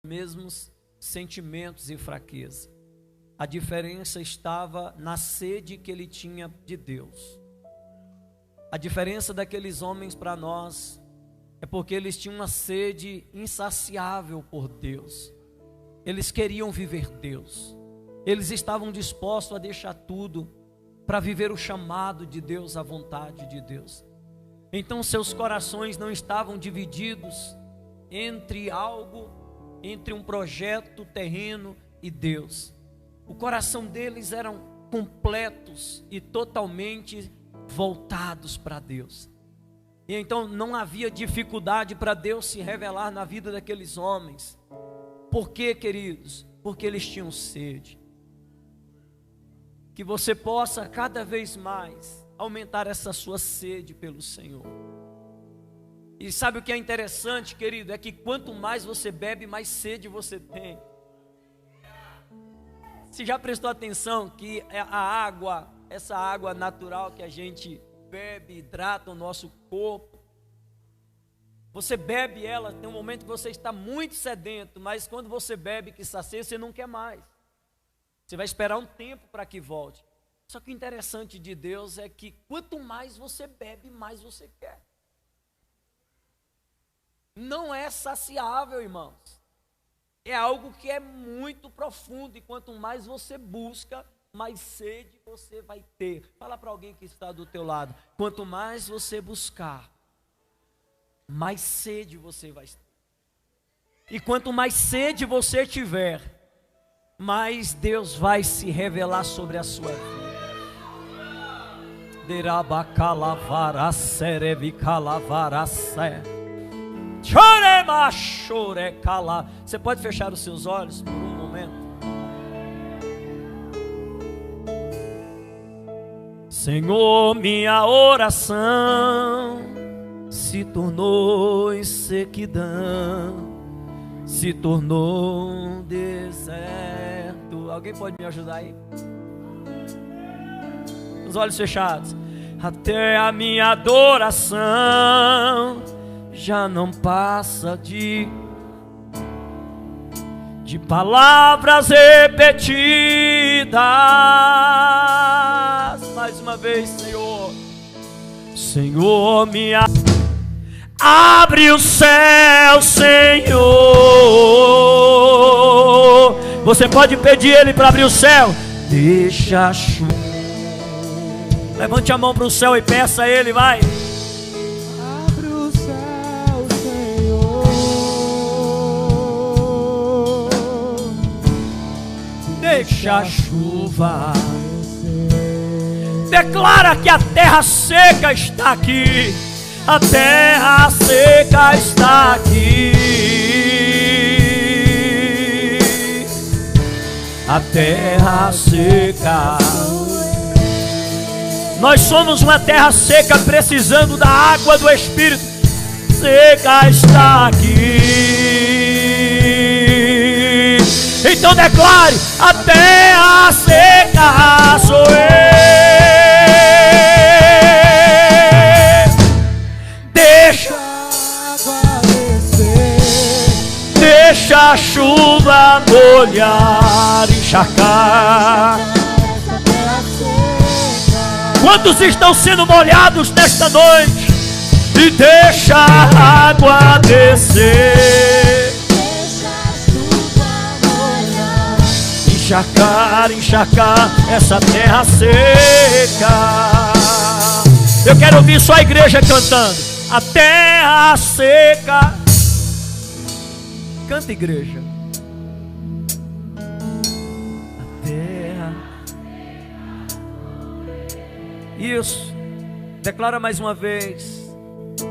mesmos sentimentos e fraqueza. A diferença estava na sede que ele tinha de Deus. A diferença daqueles homens para nós é porque eles tinham uma sede insaciável por Deus. Eles queriam viver Deus. Eles estavam dispostos a deixar tudo para viver o chamado de Deus, a vontade de Deus. Então seus corações não estavam divididos entre um projeto terreno e Deus. O coração deles eram completos e totalmente voltados para Deus. E então não havia dificuldade para Deus se revelar na vida daqueles homens. Por quê, queridos? Porque eles tinham sede. Que você possa cada vez mais aumentar essa sua sede pelo Senhor. E sabe o que é interessante, querido? É que quanto mais você bebe, mais sede você tem. Você já prestou atenção que a água, essa água natural que a gente bebe, hidrata o nosso corpo, você bebe ela, tem um momento que você está muito sedento, mas quando você bebe que sacia, você não quer mais. Você vai esperar um tempo para que volte. Só que o interessante de Deus é que quanto mais você bebe, mais você quer. Não é saciável, irmãos. É algo que é muito profundo, e quanto mais você busca, mais sede você vai ter. Fala para alguém que está do teu lado. Quanto mais você buscar, mais sede você vai ter. E quanto mais sede você tiver, mais Deus vai se revelar sobre a sua vida. Você pode fechar os seus olhos por um momento? Senhor, minha oração se tornou em sequidão, se tornou um deserto. Alguém pode me ajudar aí? Os olhos fechados. Até a minha adoração já não passa de palavras repetidas. Mais uma vez, Senhor. Senhor, abre o céu, Senhor. Você pode pedir Ele para abrir o céu. Deixa a chuva. Levante a mão para o céu e peça a Ele, vai. Abre o céu, Senhor. Deixa a chuva. Declara que a terra seca está aqui. A terra seca está aqui. A terra seca. Nós somos uma terra seca precisando da água do Espírito. Seca está aqui. Então declare: a terra seca sou eu. Deixa a água descer. Deixa a chuva molhar, encharcar. Quantos estão sendo molhados nesta noite? E deixa a água descer. Deixa a chuva molhar. Encharcar, encharcar essa terra seca. Eu quero ouvir só a igreja cantando. A terra seca. Canta, igreja. A terra. Isso. Declara mais uma vez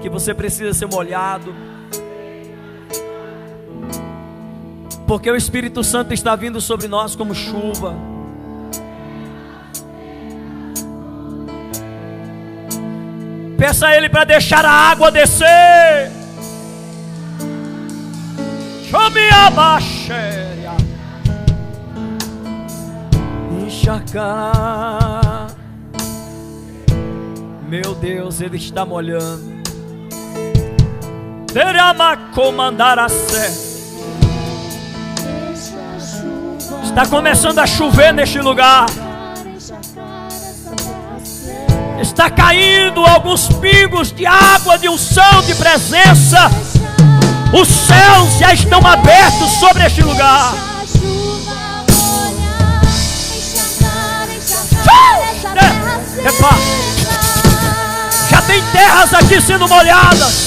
que você precisa ser molhado, porque o Espírito Santo está vindo sobre nós como chuva. Peça a Ele para deixar a água descer. Chame a baixéria, encharcar. Meu Deus, Ele está molhando. Derama comandar a sé. Está começando a chover neste lugar. Está caindo alguns pingos de água, de unção, de presença. Os céus já estão abertos sobre este lugar. Já tem terras aqui sendo molhadas.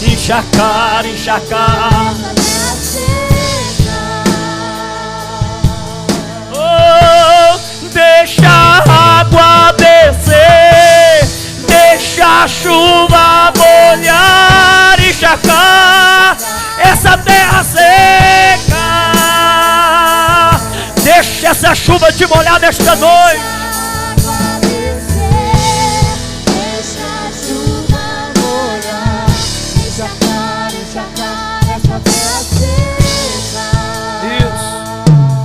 Encharcar, encharcar. Oh, deixa a água descer, deixa a chuva molhar, encharcar essa terra seca. Deixa essa chuva te molhar nesta noite.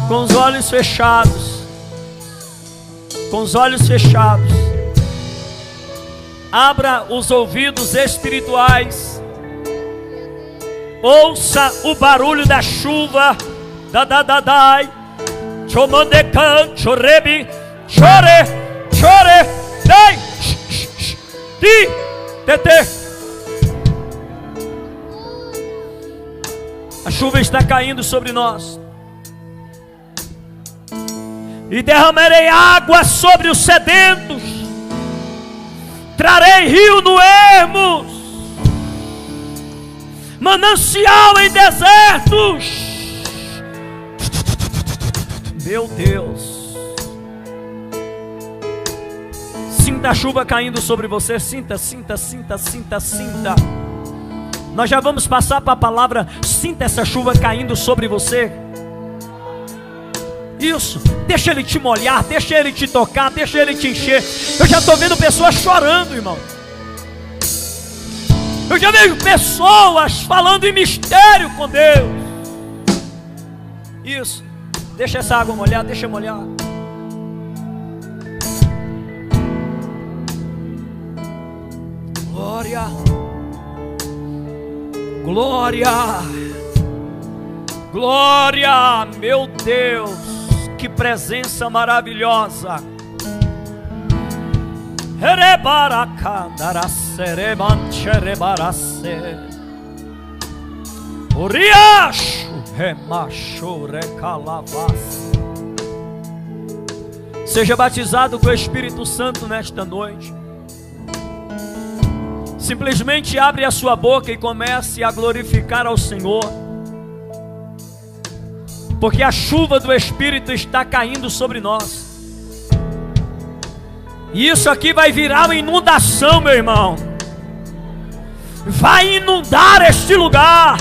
Com os olhos fechados, com os olhos fechados, abra os ouvidos espirituais, ouça o barulho da chuva, dadadadai, chomandecan, chorebi, chore, chore, dei, ti, tete. A chuva está caindo sobre nós. E derramarei água sobre os sedentos, trarei rio no ermos, manancial em desertos. Meu Deus, sinta a chuva caindo sobre você. Sinta, sinta, sinta, sinta, sinta. Nós já vamos passar para a palavra. Sinta essa chuva caindo sobre você. Isso, deixa ele te molhar, deixa ele te tocar, deixa ele te encher. Eu já estou vendo pessoas chorando, irmão. Eu já vejo pessoas falando em mistério com Deus. Isso, deixa essa água molhar, deixa molhar. Glória, glória, glória, meu Deus. Que presença maravilhosa. Seja batizado com o Espírito Santo nesta noite. Simplesmente abre a sua boca e comece a glorificar ao Senhor. Porque a chuva do Espírito está caindo sobre nós. E isso aqui vai virar uma inundação, meu irmão. Vai inundar este lugar.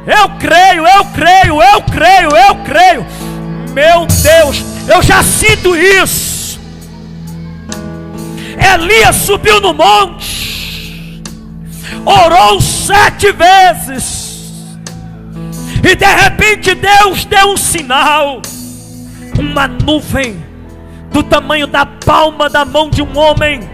Eu creio, eu creio, eu creio, eu creio. Meu Deus, eu já sinto isso. Elias subiu no monte, orou 7 vezes. E de repente Deus deu um sinal. Uma nuvem do tamanho da palma da mão de um homem.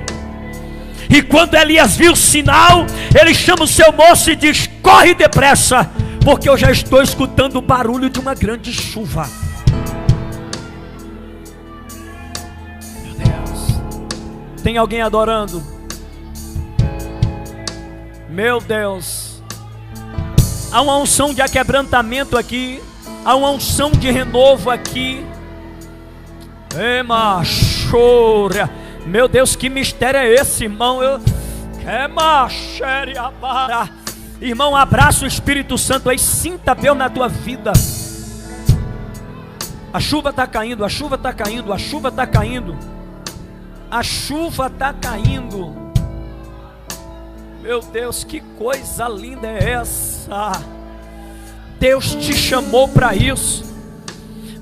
E quando Elias viu o sinal, ele chama o seu moço e diz: corre depressa, porque eu já estou escutando o barulho de uma grande chuva. Meu Deus, tem alguém adorando? Meu Deus, há uma unção de aquebrantamento aqui, há uma unção de renovo aqui. Meu Deus, que mistério é esse, irmão? Irmão, abraça o Espírito Santo aí, sinta Deus na tua vida. A chuva está caindo, a chuva está caindo, a chuva está caindo, a chuva está caindo. Meu Deus, que coisa linda é essa? Deus te chamou para isso.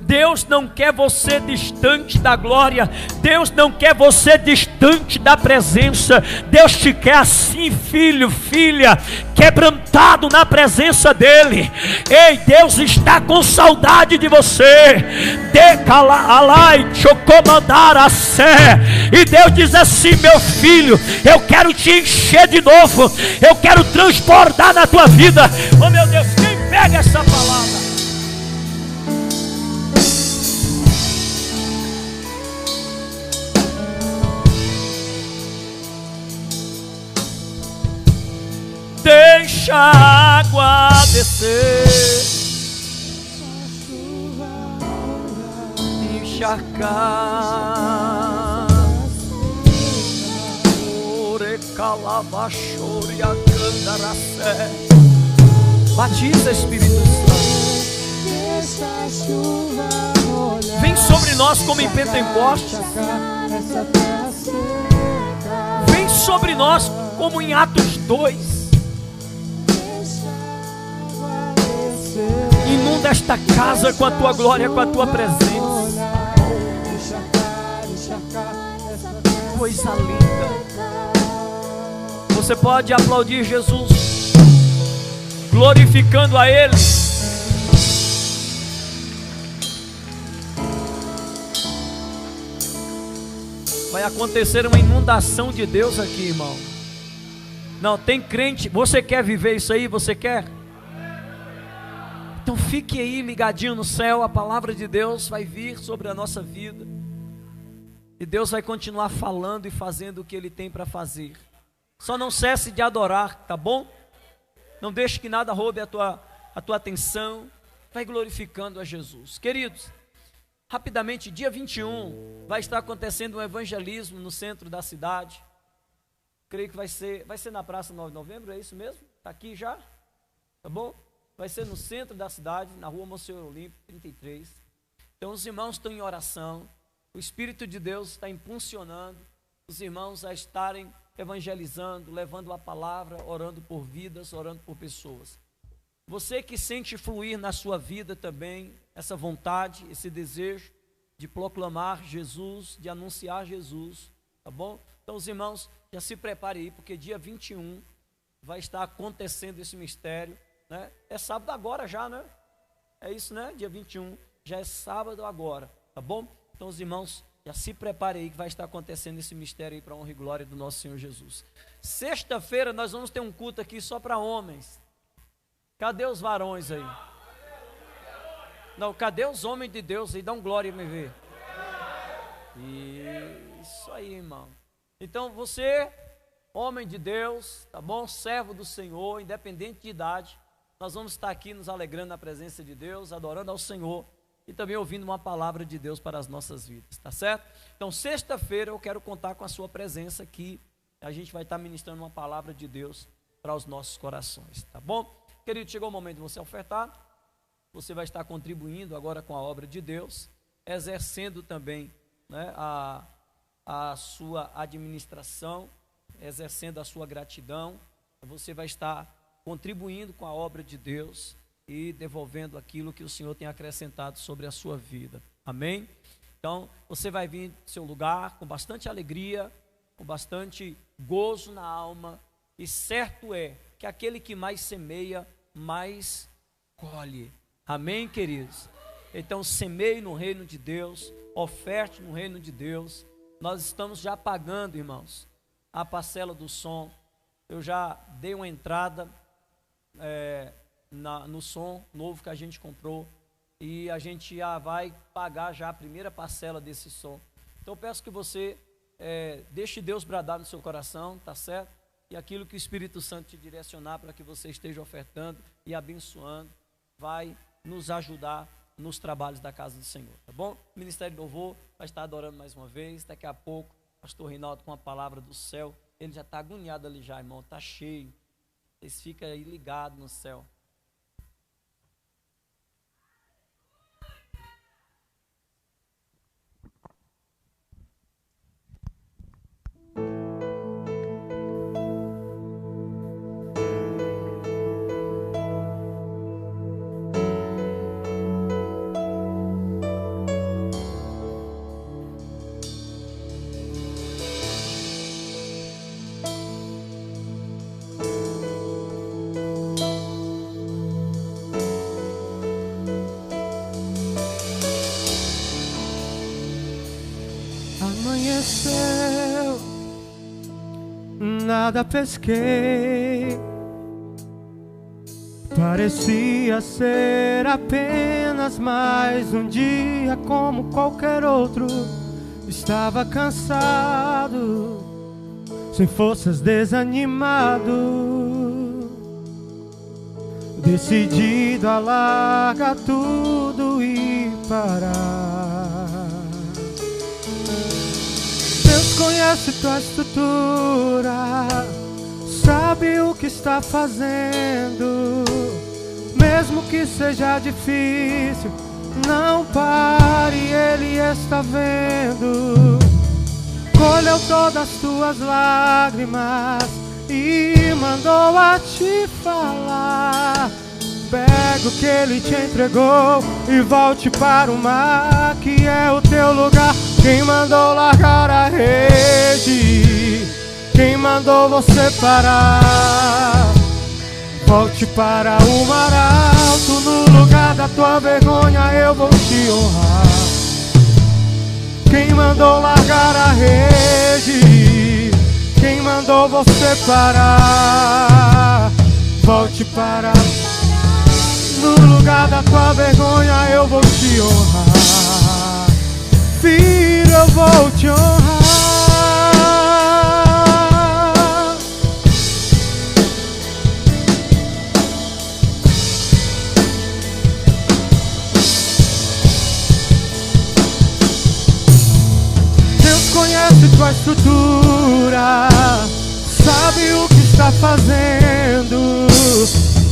Deus não quer você distante da glória. Deus não quer você distante da presença. Deus te quer assim, filho, filha, quebrantado na presença dEle. Ei, Deus está com saudade de você. Decala alai chocomandar a sé. E Deus diz assim: meu filho, eu quero te encher de novo, eu quero transbordar na tua vida. Oh meu Deus, quem pega essa palavra? Deixa a água descer, encharcar. Orecalavachoria candaracé. Batiza, Espírito Santo. Vem sobre nós como em Pentecostes. Vem sobre nós como em Atos 2. Inunda esta casa com a tua glória, com a tua presença. Coisa linda. Você pode aplaudir Jesus, glorificando a Ele. Vai acontecer uma inundação de Deus aqui, irmão. Não, tem crente. Você quer viver isso aí? Você quer? Então fique aí ligadinho no céu. A palavra de Deus vai vir sobre a nossa vida. E Deus vai continuar falando e fazendo o que Ele tem para fazer. Só não cesse de adorar, tá bom? Não deixe que nada roube a tua atenção. Vai glorificando a Jesus. Queridos, rapidamente, dia 21, vai estar acontecendo um evangelismo no centro da cidade. Creio que vai ser na Praça 9 de Novembro, é isso mesmo? Está aqui já? Tá bom? Vai ser no centro da cidade, na rua Monsenhor Olímpio, 33. Então os irmãos estão em oração. O Espírito de Deus está impulsionando os irmãos a estarem evangelizando, levando a palavra, orando por vidas, orando por pessoas. Você que sente fluir na sua vida também essa vontade, esse desejo de proclamar Jesus, de anunciar Jesus, tá bom? Então os irmãos já se preparem aí, porque dia 21 vai estar acontecendo esse mistério, né? É sábado agora já, né? É isso, né? Dia 21, já é sábado agora, tá bom? Então os irmãos já se preparem aí que vai estar acontecendo esse mistério aí para a honra e glória do nosso Senhor Jesus. Sexta-feira nós vamos ter um culto aqui só para homens. Cadê os varões aí? Não, cadê os homens de Deus aí? Dá um glória me ver. Isso aí, irmão. Então você, homem de Deus, tá bom? Servo do Senhor, independente de idade, nós vamos estar aqui nos alegrando na presença de Deus, adorando ao Senhor e também ouvindo uma palavra de Deus para as nossas vidas, tá certo? Então sexta-feira eu quero contar com a sua presença aqui. A gente vai estar ministrando uma palavra de Deus para os nossos corações, tá bom? Querido, chegou o momento de você ofertar. Você vai estar contribuindo agora com a obra de Deus, exercendo também, né, a sua administração, exercendo a sua gratidão. Você vai estar contribuindo com a obra de Deus e devolvendo aquilo que o Senhor tem acrescentado sobre a sua vida. Amém? Então, você vai vir do seu lugar com bastante alegria, com bastante gozo na alma, e certo é que aquele que mais semeia, mais colhe. Amém, queridos? Então, semeie no reino de Deus, oferte no reino de Deus. Nós estamos já pagando, irmãos, a parcela do som. Eu já dei uma entrada no som novo que a gente comprou, e a gente já vai pagar já a primeira parcela desse som. Então, eu peço que você deixe Deus bradar no seu coração, tá certo? E aquilo que o Espírito Santo te direcionar para que você esteja ofertando e abençoando, vai nos ajudar nos trabalhos da casa do Senhor, tá bom? O Ministério do Louvor vai estar adorando mais uma vez. Daqui a pouco, pastor Reinaldo com a palavra do céu. Ele já está agoniado ali já, irmão, está cheio. Vocês ficam aí ligados no céu. Amanhecer nada pesquei. Parecia ser apenas mais um dia como qualquer outro. Estava cansado, sem forças, desanimado, decidido a largar tudo e parar. Deus conhece tua estrutura, sabe o que está fazendo. Mesmo que seja difícil, não pare, Ele está vendo. Colheu todas as tuas lágrimas e mandou a te falar: pega o que Ele te entregou e volte para o mar, que é o teu lugar. Quem mandou largar a rede? Quem mandou você parar? Volte para o mar alto, no lugar da tua vergonha eu vou te honrar. Quem mandou largar a rede? Quem mandou você parar? Volte para no lugar da tua vergonha eu vou te honrar. Filho, eu vou te honrar. Conhece tua estrutura, sabe o que está fazendo.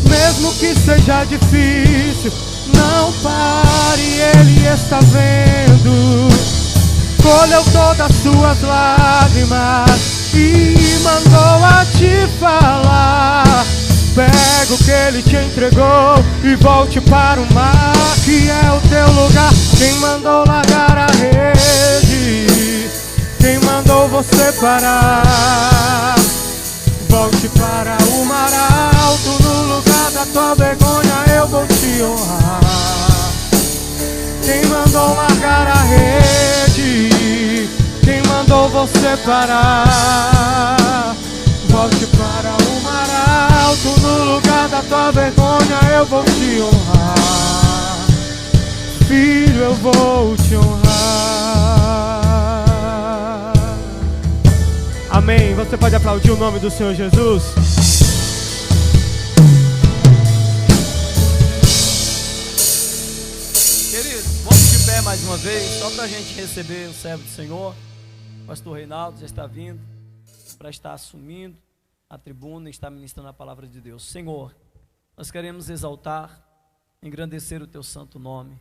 Mesmo que seja difícil, não pare, Ele está vendo. Colheu todas as suas lágrimas e mandou a te falar: pega o que Ele te entregou e volte para o mar, que é o teu lugar. Quem mandou largar a rede? Quem mandou você parar? Volte para o mar alto, no lugar da tua vergonha eu vou te honrar. Quem mandou largar a rede? Quem mandou você parar? Volte para o mar alto, no lugar da tua vergonha eu vou te honrar. Filho, eu vou te honrar. Amém. Você pode aplaudir o nome do Senhor Jesus? Queridos, vamos de pé mais uma vez, só para a gente receber o servo do Senhor. O pastor Reinaldo já está vindo para estar assumindo a tribuna e estar ministrando a palavra de Deus. Senhor, nós queremos exaltar, engrandecer o teu santo nome,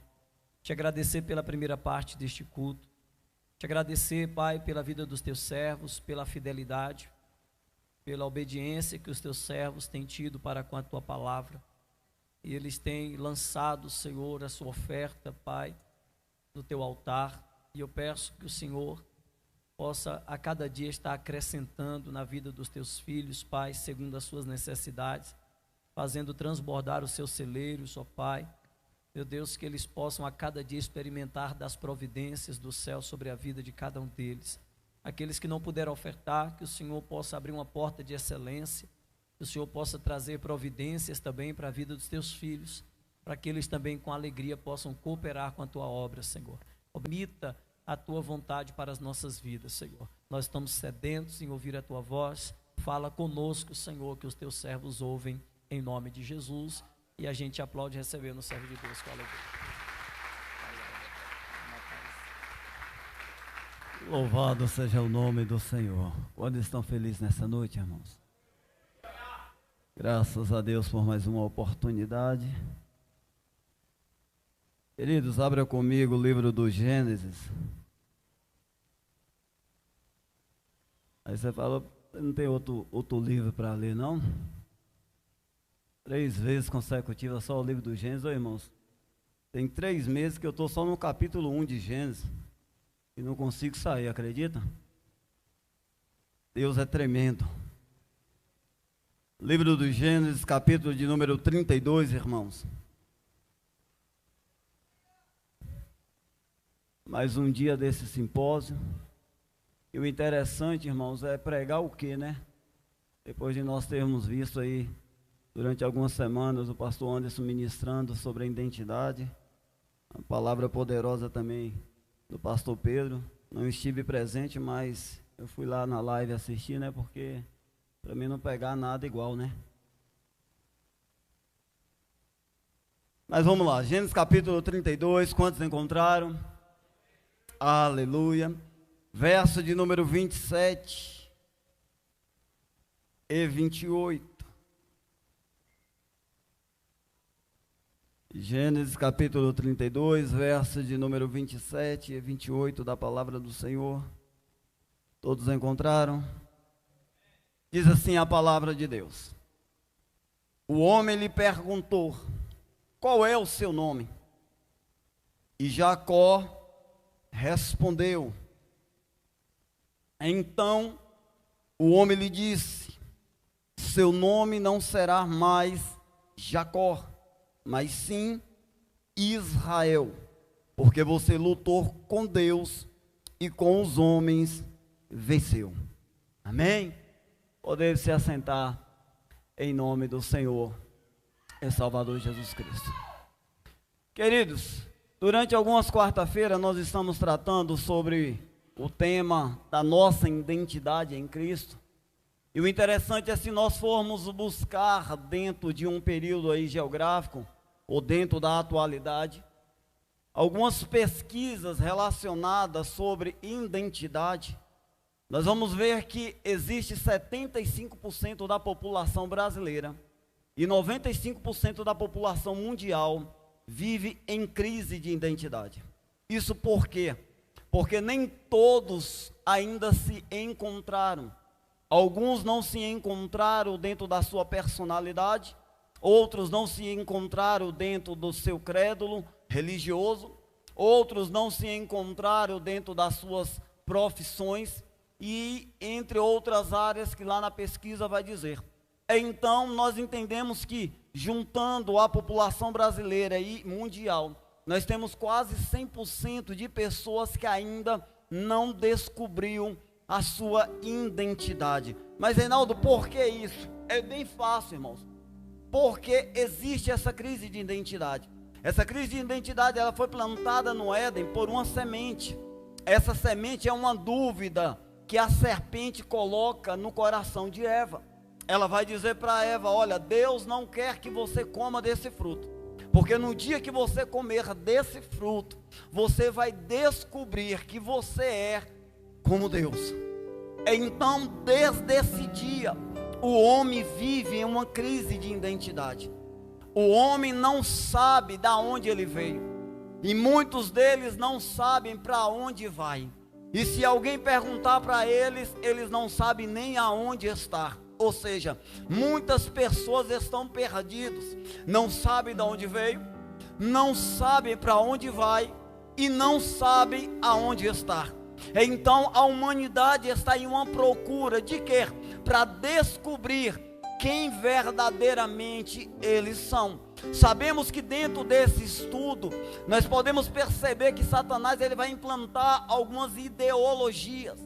te agradecer pela primeira parte deste culto. Te agradecer, Pai, pela vida dos teus servos, pela fidelidade, pela obediência que os teus servos têm tido para com a tua palavra. E eles têm lançado, Senhor, a sua oferta, Pai, no teu altar. E eu peço que o Senhor possa a cada dia estar acrescentando na vida dos teus filhos, Pai, segundo as suas necessidades, fazendo transbordar os seus celeiros, ó Pai. Meu Deus, que eles possam a cada dia experimentar das providências do céu sobre a vida de cada um deles. Aqueles que não puderam ofertar, que o Senhor possa abrir uma porta de excelência, que o Senhor possa trazer providências também para a vida dos teus filhos, para que eles também com alegria possam cooperar com a tua obra, Senhor. Permita a tua vontade para as nossas vidas, Senhor. Nós estamos sedentos em ouvir a tua voz. Fala conosco, Senhor, que os teus servos ouvem, em nome de Jesus. E a gente aplaude recebendo o servo de Deus com alegria. Louvado seja o nome do Senhor. Quantos estão felizes nessa noite, irmãos? Graças a Deus por mais uma oportunidade. Queridos, abra comigo o livro do Gênesis. Aí você falou, não tem outro livro para ler, não? 3 vezes consecutivas só o livro do Gênesis. Ô, irmãos, tem 3 meses que eu estou só no capítulo 1 de Gênesis e não consigo sair, acredita? Deus é tremendo. Livro do Gênesis, capítulo de número 32, irmãos. Mais um dia desse simpósio. E o interessante, irmãos, é pregar o quê, né? Depois de nós termos visto aí, durante algumas semanas, o pastor Anderson ministrando sobre a identidade, a palavra poderosa também do pastor Pedro. Não estive presente, mas eu fui lá na live assistir, né? Porque para mim não pegar nada igual, né? Mas vamos lá, Gênesis capítulo 32, quantos encontraram? Aleluia. Verso de número 27 e 28. Gênesis capítulo 32, verso de número 27 e 28 da palavra do Senhor. Todos encontraram? Diz assim a palavra de Deus. O homem lhe perguntou: qual é o seu nome? E Jacó respondeu. Então o homem lhe disse: seu nome não será mais Jacó, mas sim Israel, porque você lutou com Deus e com os homens venceu. Amém? Poder se assentar em nome do Senhor e Salvador Jesus Cristo. Queridos, durante algumas quarta-feiras nós estamos tratando sobre o tema da nossa identidade em Cristo. E o interessante é, se nós formos buscar dentro de um período aí geográfico, ou dentro da atualidade, algumas pesquisas relacionadas sobre identidade, nós vamos ver que existe 75% da população brasileira e 95% da população mundial vive em crise de identidade. Isso por quê? Porque nem todos ainda se encontraram. Alguns não se encontraram dentro da sua personalidade, outros não se encontraram dentro do seu crédulo religioso, outros não se encontraram dentro das suas profissões e entre outras áreas que lá na pesquisa vai dizer. Então nós entendemos que, juntando a população brasileira e mundial, nós temos quase 100% de pessoas que ainda não descobriram a sua identidade. Mas, Reinaldo, por que isso? É bem fácil, irmãos. Porque existe essa crise de identidade. Essa crise de identidade, ela foi plantada no Éden por uma semente. Essa semente é uma dúvida que a serpente coloca no coração de Eva. Ela vai dizer para Eva: olha, Deus não quer que você coma desse fruto, porque no dia que você comer desse fruto, você vai descobrir que você é como Deus. Então, desde esse dia, o homem vive em uma crise de identidade. O homem não sabe de onde ele veio, e muitos deles não sabem para onde vai. E se alguém perguntar para eles, eles não sabem nem aonde estar. Ou seja, muitas pessoas estão perdidas, não sabem de onde veio, não sabem para onde vai e não sabem aonde estar. Então a humanidade está em uma procura de quê? Para descobrir quem verdadeiramente eles são. Sabemos que dentro desse estudo nós podemos perceber que Satanás ele vai implantar algumas ideologias.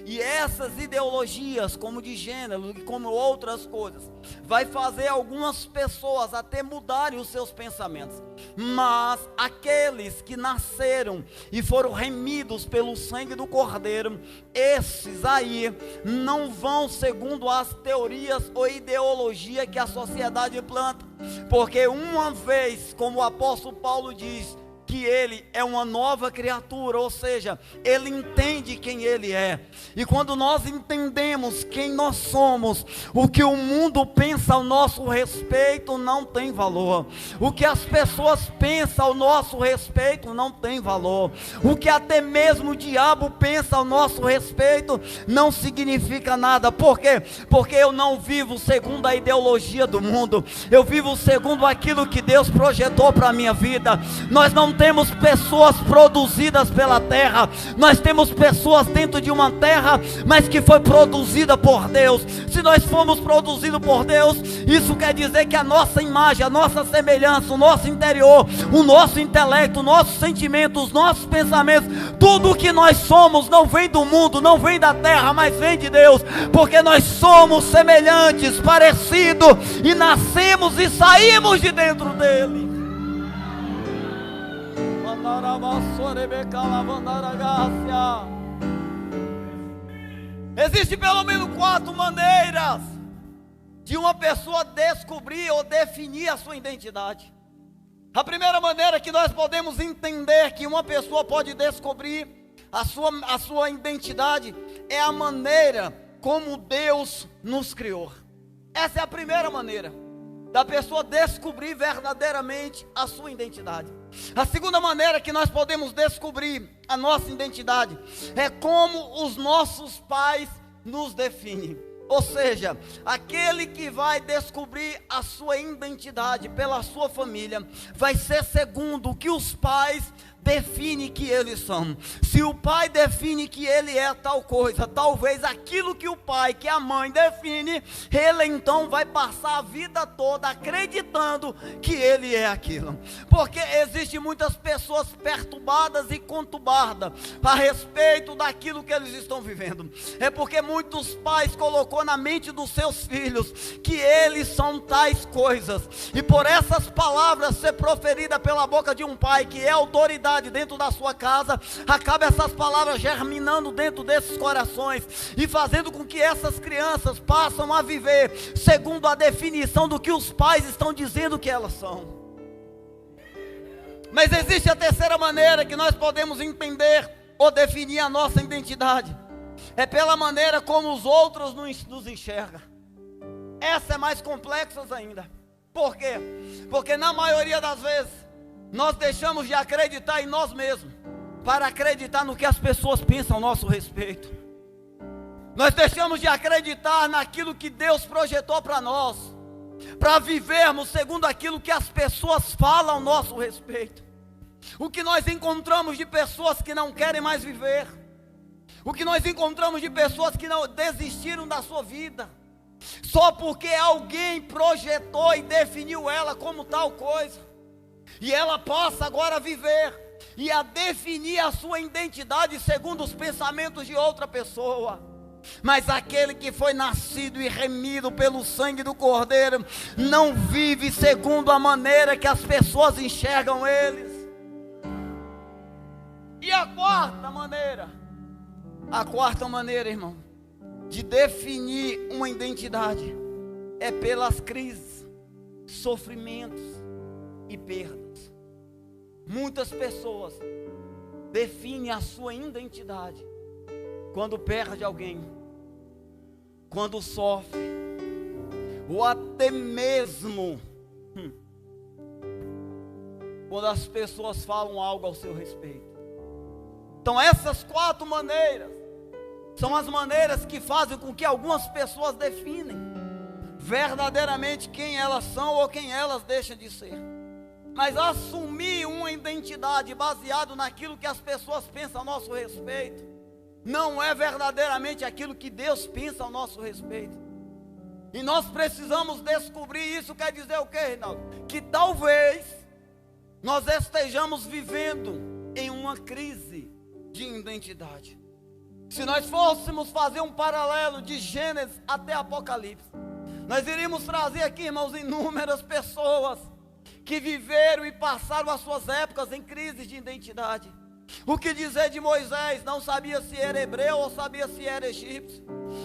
E essas ideologias, como de gênero e como outras coisas, vai fazer algumas pessoas até mudarem os seus pensamentos. Mas aqueles que nasceram e foram remidos pelo sangue do Cordeiro, esses aí não vão segundo as teorias ou ideologia que a sociedade planta. Porque uma vez, como o apóstolo Paulo diz, que ele é uma nova criatura, ou seja, ele entende quem ele é. E quando nós entendemos quem nós somos, o que o mundo pensa ao nosso respeito não tem valor. O que as pessoas pensam ao nosso respeito não tem valor. O que até mesmo o diabo pensa ao nosso respeito não significa nada. Por quê? Porque eu não vivo segundo a ideologia do mundo. Eu vivo segundo aquilo que Deus projetou para a minha vida. Nós não temos pessoas produzidas pela terra, nós temos pessoas dentro de uma terra, mas que foi produzida por Deus. Se nós fomos produzidos por Deus, isso quer dizer que a nossa imagem, a nossa semelhança, o nosso interior, o nosso intelecto, o nosso sentimento, os nossos pensamentos, tudo o que nós somos não vem do mundo, não vem da terra, mas vem de Deus, porque nós somos semelhantes, parecidos, e nascemos e saímos de dentro dele. Existem pelo menos 4 maneiras de uma pessoa descobrir ou definir a sua identidade. A primeira maneira que nós podemos entender que uma pessoa pode descobrir a sua identidade é a maneira como Deus nos criou. Essa é a primeira maneira da pessoa descobrir verdadeiramente a sua identidade. A segunda maneira que nós podemos descobrir a nossa identidade é como os nossos pais nos definem. Ou seja, aquele que vai descobrir a sua identidade pela sua família vai ser segundo o que os pais definem que eles são. Se o pai define que ele é tal coisa, talvez aquilo que o pai, que a mãe define, ele então vai passar a vida toda acreditando que ele é aquilo. Porque existem muitas pessoas perturbadas e conturbadas a respeito daquilo que eles estão vivendo. É porque muitos pais colocou na mente dos seus filhos que eles são tais coisas, e por essas palavras ser proferida pela boca de um pai que é autoridade dentro da sua casa, acaba essas palavras germinando dentro desses corações e fazendo com que essas crianças passam a viver segundo a definição do que os pais estão dizendo que elas são. Mas existe a terceira maneira que nós podemos entender ou definir a nossa identidade, é pela maneira como os outros nos enxergam. Essa é mais complexa ainda. Por quê? Porque na maioria das vezes nós deixamos de acreditar em nós mesmos para acreditar no que as pessoas pensam a nosso respeito. Nós deixamos de acreditar naquilo que Deus projetou para nós, para vivermos segundo aquilo que as pessoas falam ao nosso respeito. O que nós encontramos de pessoas que não querem mais viver, o que nós encontramos de pessoas que não desistiram da sua vida, só porque alguém projetou e definiu ela como tal coisa. E ela passa agora a viver e a definir a sua identidade segundo os pensamentos de outra pessoa. Mas aquele que foi nascido e remido pelo sangue do Cordeiro não vive segundo a maneira que as pessoas enxergam eles. E a quarta maneira, irmão, de definir uma identidade é pelas crises, sofrimentos e perdas. Muitas pessoas definem a sua identidade quando perde alguém, quando sofre, ou até mesmo quando as pessoas falam algo ao seu respeito. Então essas 4 maneiras são as maneiras que fazem com que algumas pessoas definem verdadeiramente quem elas são ou quem elas deixam de ser. Mas assumir uma identidade baseado naquilo que as pessoas pensam a nosso respeito não é verdadeiramente aquilo que Deus pensa a nosso respeito. E nós precisamos descobrir isso. Quer dizer o quê, Reinaldo? Que talvez nós estejamos vivendo em uma crise de identidade. Se nós fôssemos fazer um paralelo de Gênesis até Apocalipse, nós iríamos trazer aqui, irmãos, inúmeras pessoas que viveram e passaram as suas épocas em crises de identidade. O que dizer de Moisés? Não sabia se era hebreu ou sabia se era egípcio.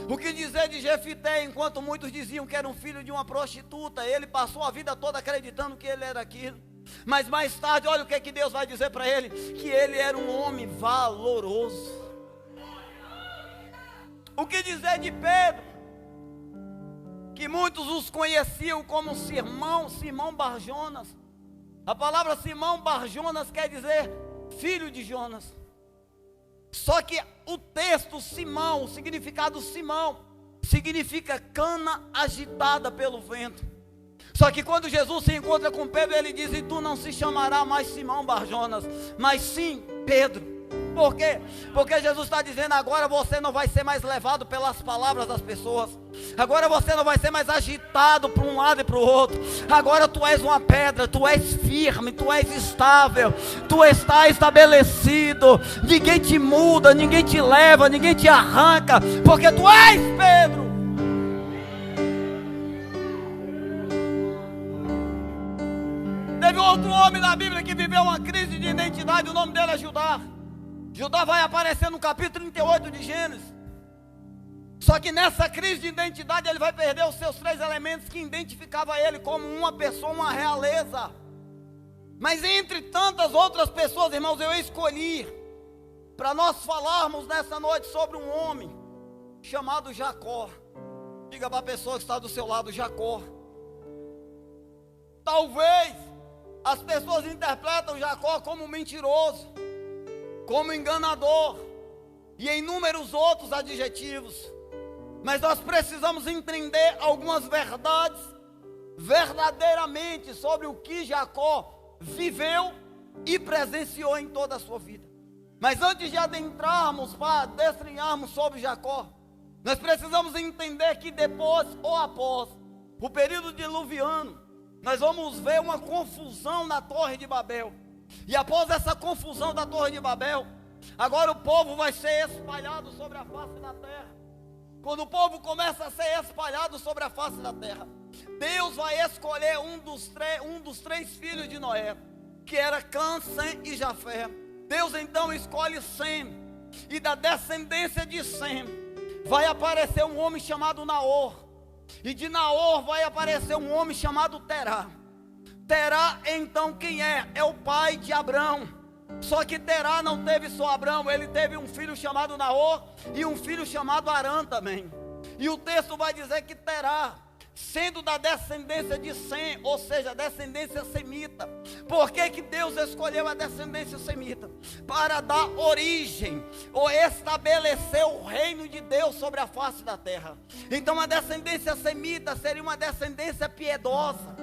O que dizer de Jefité? Enquanto muitos diziam que era um filho de uma prostituta, ele passou a vida toda acreditando que ele era aquilo. Mas mais tarde, olha o que Deus vai dizer para ele: que ele era um homem valoroso. O que dizer de Pedro? Que muitos os conheciam como Simão Bar-Jonas. A palavra Simão Bar-Jonas quer dizer filho de Jonas. Só que o texto Simão, o significado Simão, significa cana agitada pelo vento. Só que quando Jesus se encontra com Pedro, ele diz: e tu não se chamará mais Simão Barjonas, mas sim Pedro. Por quê? Porque Jesus está dizendo: agora você não vai ser mais levado pelas palavras das pessoas, agora você não vai ser mais agitado para um lado e para o outro, agora tu és uma pedra, tu és firme, tu és estável, tu está estabelecido, ninguém te muda, ninguém te leva, ninguém te arranca, porque tu és Pedro. Teve outro homem na Bíblia que viveu uma crise de identidade, o nome dele é Judá. Judá vai aparecer no capítulo 38 de Gênesis. Só que nessa crise de identidade ele vai perder os seus 3 elementos que identificavam ele como uma pessoa, uma realeza. Mas entre tantas outras pessoas, irmãos, eu escolhi para nós falarmos nessa noite sobre um homem chamado Jacó. Diga para a pessoa que está do seu lado: Jacó. Talvez as pessoas interpretam Jacó como mentiroso, como enganador e inúmeros outros adjetivos. Mas nós precisamos entender algumas verdades verdadeiramente sobre o que Jacó viveu e presenciou em toda a sua vida. Mas antes de adentrarmos para destrinharmos sobre Jacó, nós precisamos entender que depois ou após o período diluviano, nós vamos ver uma confusão na Torre de Babel. E após essa confusão da Torre de Babel, agora o povo vai ser espalhado sobre a face da terra. Quando o povo começa a ser espalhado sobre a face da terra, Deus vai escolher um dos três filhos de Noé, que era Cã, Sem e Jafé. Deus então escolhe Sem, e da descendência de Sem vai aparecer um homem chamado Naor, e de Naor vai aparecer um homem chamado Terá. Terá então quem é? É o pai de Abrão. Só que Terá não teve só Abrão, ele teve um filho chamado Naor e um filho chamado Arã também. E o texto vai dizer que Terá, sendo da descendência de Sem, ou seja, descendência semita. Por que que Deus escolheu a descendência semita? Para dar origem, ou estabelecer o reino de Deus sobre a face da terra. Então a descendência semita seria uma descendência piedosa,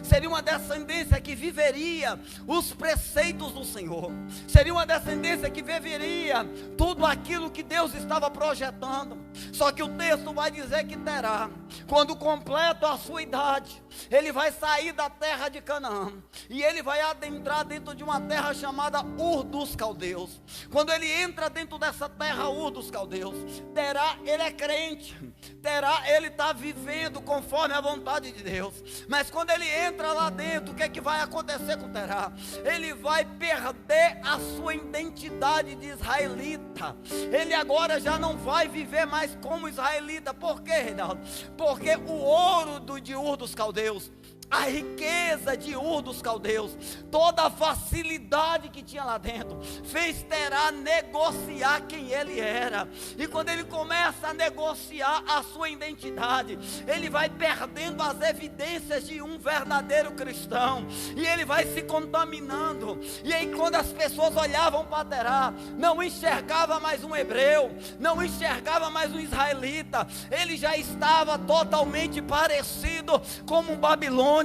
seria uma descendência que viveria os preceitos do Senhor, seria uma descendência que viveria tudo aquilo que Deus estava projetando. Só que o texto vai dizer que Terá, quando completa a sua idade, ele vai sair da terra de Canaã e ele vai adentrar dentro de uma terra chamada Ur dos Caldeus. Quando ele entra dentro dessa terra Ur dos Caldeus, Terá, ele é crente, Terá, ele está vivendo conforme a vontade de Deus. Mas quando ele entra lá dentro, o que é que vai acontecer com Terá? Ele vai perder a sua identidade de israelita. Ele agora já não vai viver mais como israelita. Por quê, Reinaldo? Porque o ouro de Ur dos Caldeus, a riqueza de Ur dos Caldeus, toda a facilidade que tinha lá dentro, fez Terá negociar quem ele era. E quando ele começa a negociar a sua identidade, ele vai perdendo as evidências de um verdadeiro cristão, e ele vai se contaminando. E aí quando as pessoas olhavam para Terá, não enxergava mais um hebreu, não enxergava mais um israelita, ele já estava totalmente parecido como um babilônico.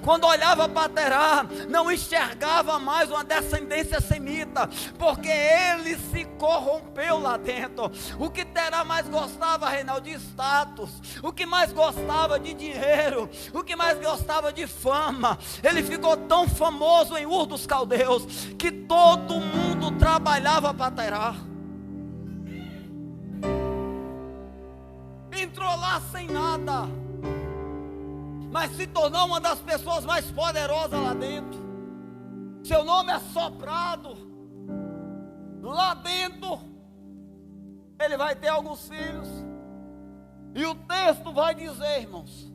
Quando olhava para Terá, não enxergava mais uma descendência semita, porque ele se corrompeu lá dentro. O que Terá mais gostava, Reinaldo? De status. O que mais gostava? De dinheiro. O que mais gostava? De fama. Ele ficou tão famoso em Ur dos Caldeus que todo mundo trabalhava para Terá. Entrou lá sem nada, mas se tornou uma das pessoas mais poderosas lá dentro. Seu nome é soprado. Lá dentro ele vai ter alguns filhos. E o texto vai dizer, irmãos,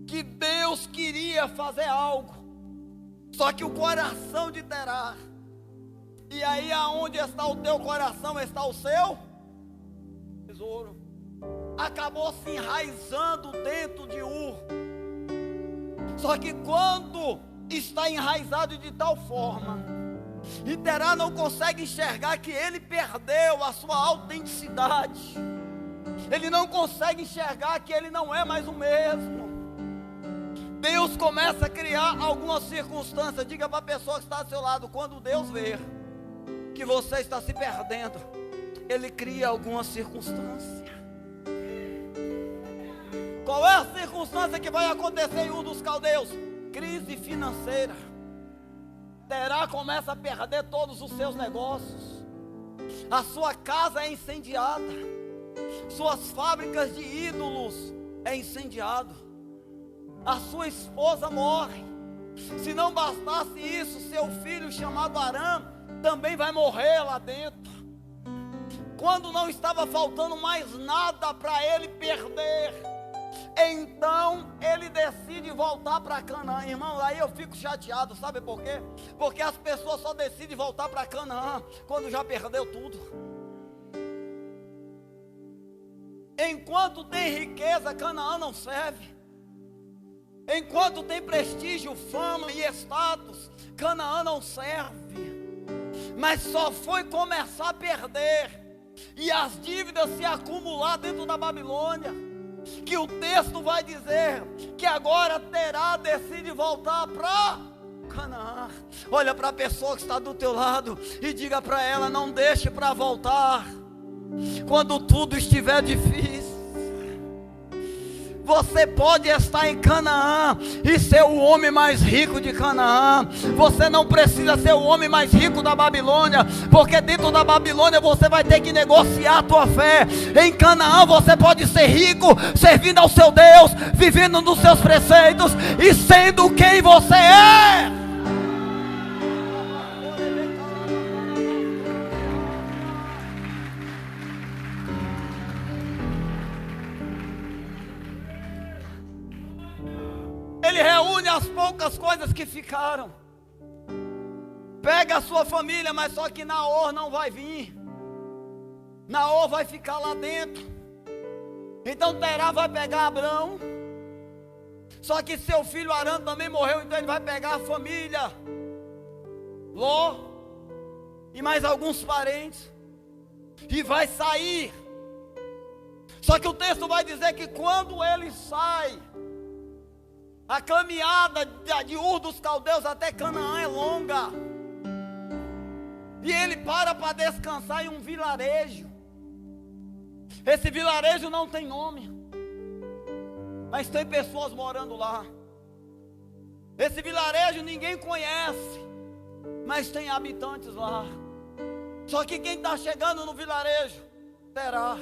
que Deus queria fazer algo. Só que o coração de Terá, e aí aonde está o teu coração, está o seu tesouro, acabou se enraizando dentro de Ur. Só que quando está enraizado de tal forma, e Terá não consegue enxergar que ele perdeu a sua autenticidade, ele não consegue enxergar que ele não é mais o mesmo. Deus começa a criar algumas circunstâncias. Diga para a pessoa que está ao seu lado: quando Deus vê que você está se perdendo, Ele cria algumas circunstâncias. Qual é a circunstância que vai acontecer em Ur dos Caldeus? Crise financeira. Terá começa a perder todos os seus negócios. A sua casa é incendiada. Suas fábricas de ídolos é incendiado. A sua esposa morre. Se não bastasse isso, seu filho chamado Arã também vai morrer lá dentro. Quando não estava faltando mais nada para ele perder, então ele decide voltar para Canaã. Irmão, aí eu fico chateado, sabe por quê? Porque as pessoas só decidem voltar para Canaã quando já perdeu tudo. Enquanto tem riqueza, Canaã não serve. Enquanto tem prestígio, fama e status, Canaã não serve. Mas só foi começar a perder e as dívidas se acumular dentro da Babilônia, que o texto vai dizer que agora Terá decide voltar para Canaã. Olha para a pessoa que está do teu lado e diga para ela: não deixe para voltar quando tudo estiver difícil. Você pode estar em Canaã e ser o homem mais rico de Canaã. Você não precisa ser o homem mais rico da Babilônia, porque dentro da Babilônia você vai ter que negociar a tua fé. Em Canaã você pode ser rico, servindo ao seu Deus, vivendo nos seus preceitos e sendo quem você é. Ele reúne as poucas coisas que ficaram. Pega a sua família, mas só que Naor não vai vir. Naor vai ficar lá dentro. Então Terá vai pegar Abrão. Só que seu filho Arã também morreu, então ele vai pegar a família Ló e mais alguns parentes e vai sair. Só que o texto vai dizer que quando ele sai, a caminhada de Ur dos Caldeus até Canaã é longa. E ele para descansar em um vilarejo. Esse vilarejo não tem nome, mas tem pessoas morando lá. Esse vilarejo ninguém conhece, mas tem habitantes lá. Só que quem está chegando no vilarejo? Terá.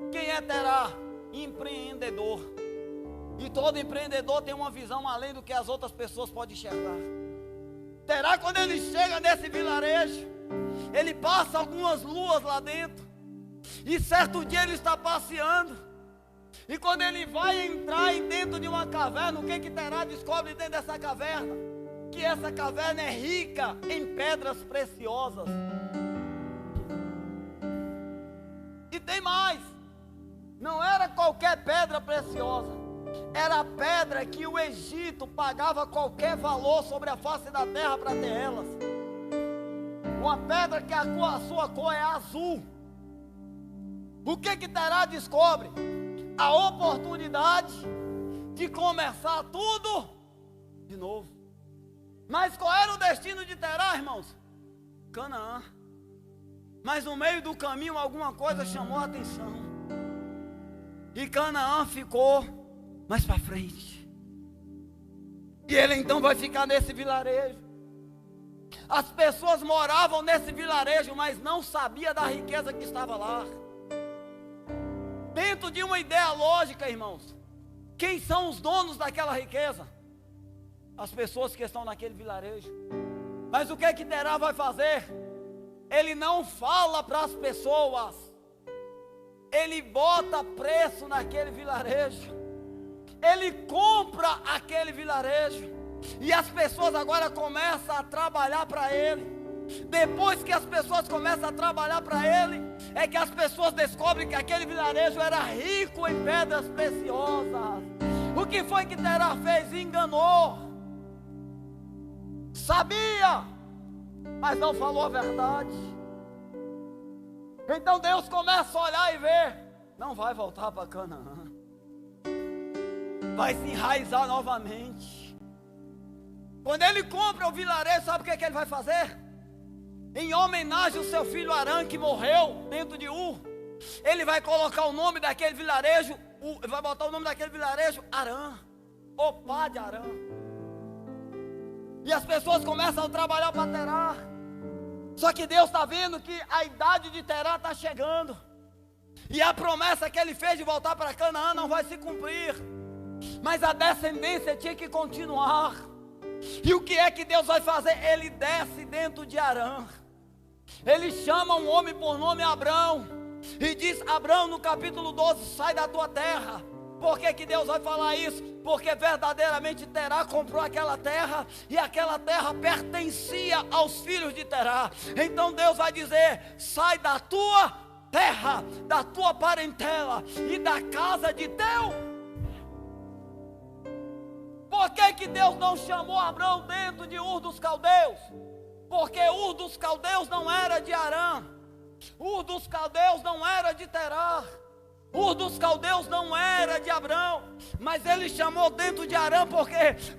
Quem é Terá? Empreendedor. E todo empreendedor tem uma visão além do que as outras pessoas podem enxergar. Terá, quando ele chega nesse vilarejo, ele passa algumas luas lá dentro. E certo dia ele está passeando. E quando ele vai entrar dentro de uma caverna, o que Terá descobre dentro dessa caverna? Que essa caverna é rica em pedras preciosas. E tem mais. Não era qualquer pedra preciosa. Era a pedra que o Egito pagava qualquer valor sobre a face da terra para ter elas. Uma pedra que a sua cor é azul. O que Terá descobre? A oportunidade de começar tudo de novo. Mas qual era o destino de Terá, irmãos? Canaã. Mas no meio do caminho alguma coisa chamou a atenção. E Canaã ficou mais para frente. E ele então vai ficar nesse vilarejo. As pessoas moravam nesse vilarejo, mas não sabia da riqueza que estava lá. Dentro de uma ideia lógica, irmãos, quem são os donos daquela riqueza? As pessoas que estão naquele vilarejo. Mas o que Terá vai fazer? Ele não fala para as pessoas. Ele bota preço naquele vilarejo. Ele compra aquele vilarejo. E as pessoas agora começam a trabalhar para ele. Depois que as pessoas começam a trabalhar para ele, é que as pessoas descobrem que aquele vilarejo era rico em pedras preciosas. O que foi que Terá fez? Enganou. Sabia, mas não falou a verdade. Então Deus começa a olhar e ver. Não vai voltar para Canaã. vai se enraizar novamente. Quando ele compra o vilarejo, sabe o que ele vai fazer? Em homenagem ao seu filho Arã, que morreu dentro de Ur, ele vai colocar o nome daquele vilarejo, vai botar o nome daquele vilarejo Arã, o pai de Arã. E as pessoas começam a trabalhar para Terá. Só que Deus está vendo que a idade de Terá está chegando. E a promessa que ele fez de voltar para Canaã não vai se cumprir. Mas a descendência tinha que continuar. E o que é que Deus vai fazer? Ele desce dentro de Arã. Ele chama um homem por nome Abrão. E diz: Abrão, no capítulo 12, sai da tua terra. Por que que Deus vai falar isso? Porque verdadeiramente Terá comprou aquela terra, e aquela terra pertencia aos filhos de Terá. Então Deus vai dizer: sai da tua terra, da tua parentela e da casa de teu. Por que que Deus não chamou Abrão dentro de Ur dos Caldeus? Porque Ur dos Caldeus não era de Arã, Ur dos Caldeus não era de Terá, Ur dos Caldeus não era de Abrão, mas ele chamou dentro de Arã,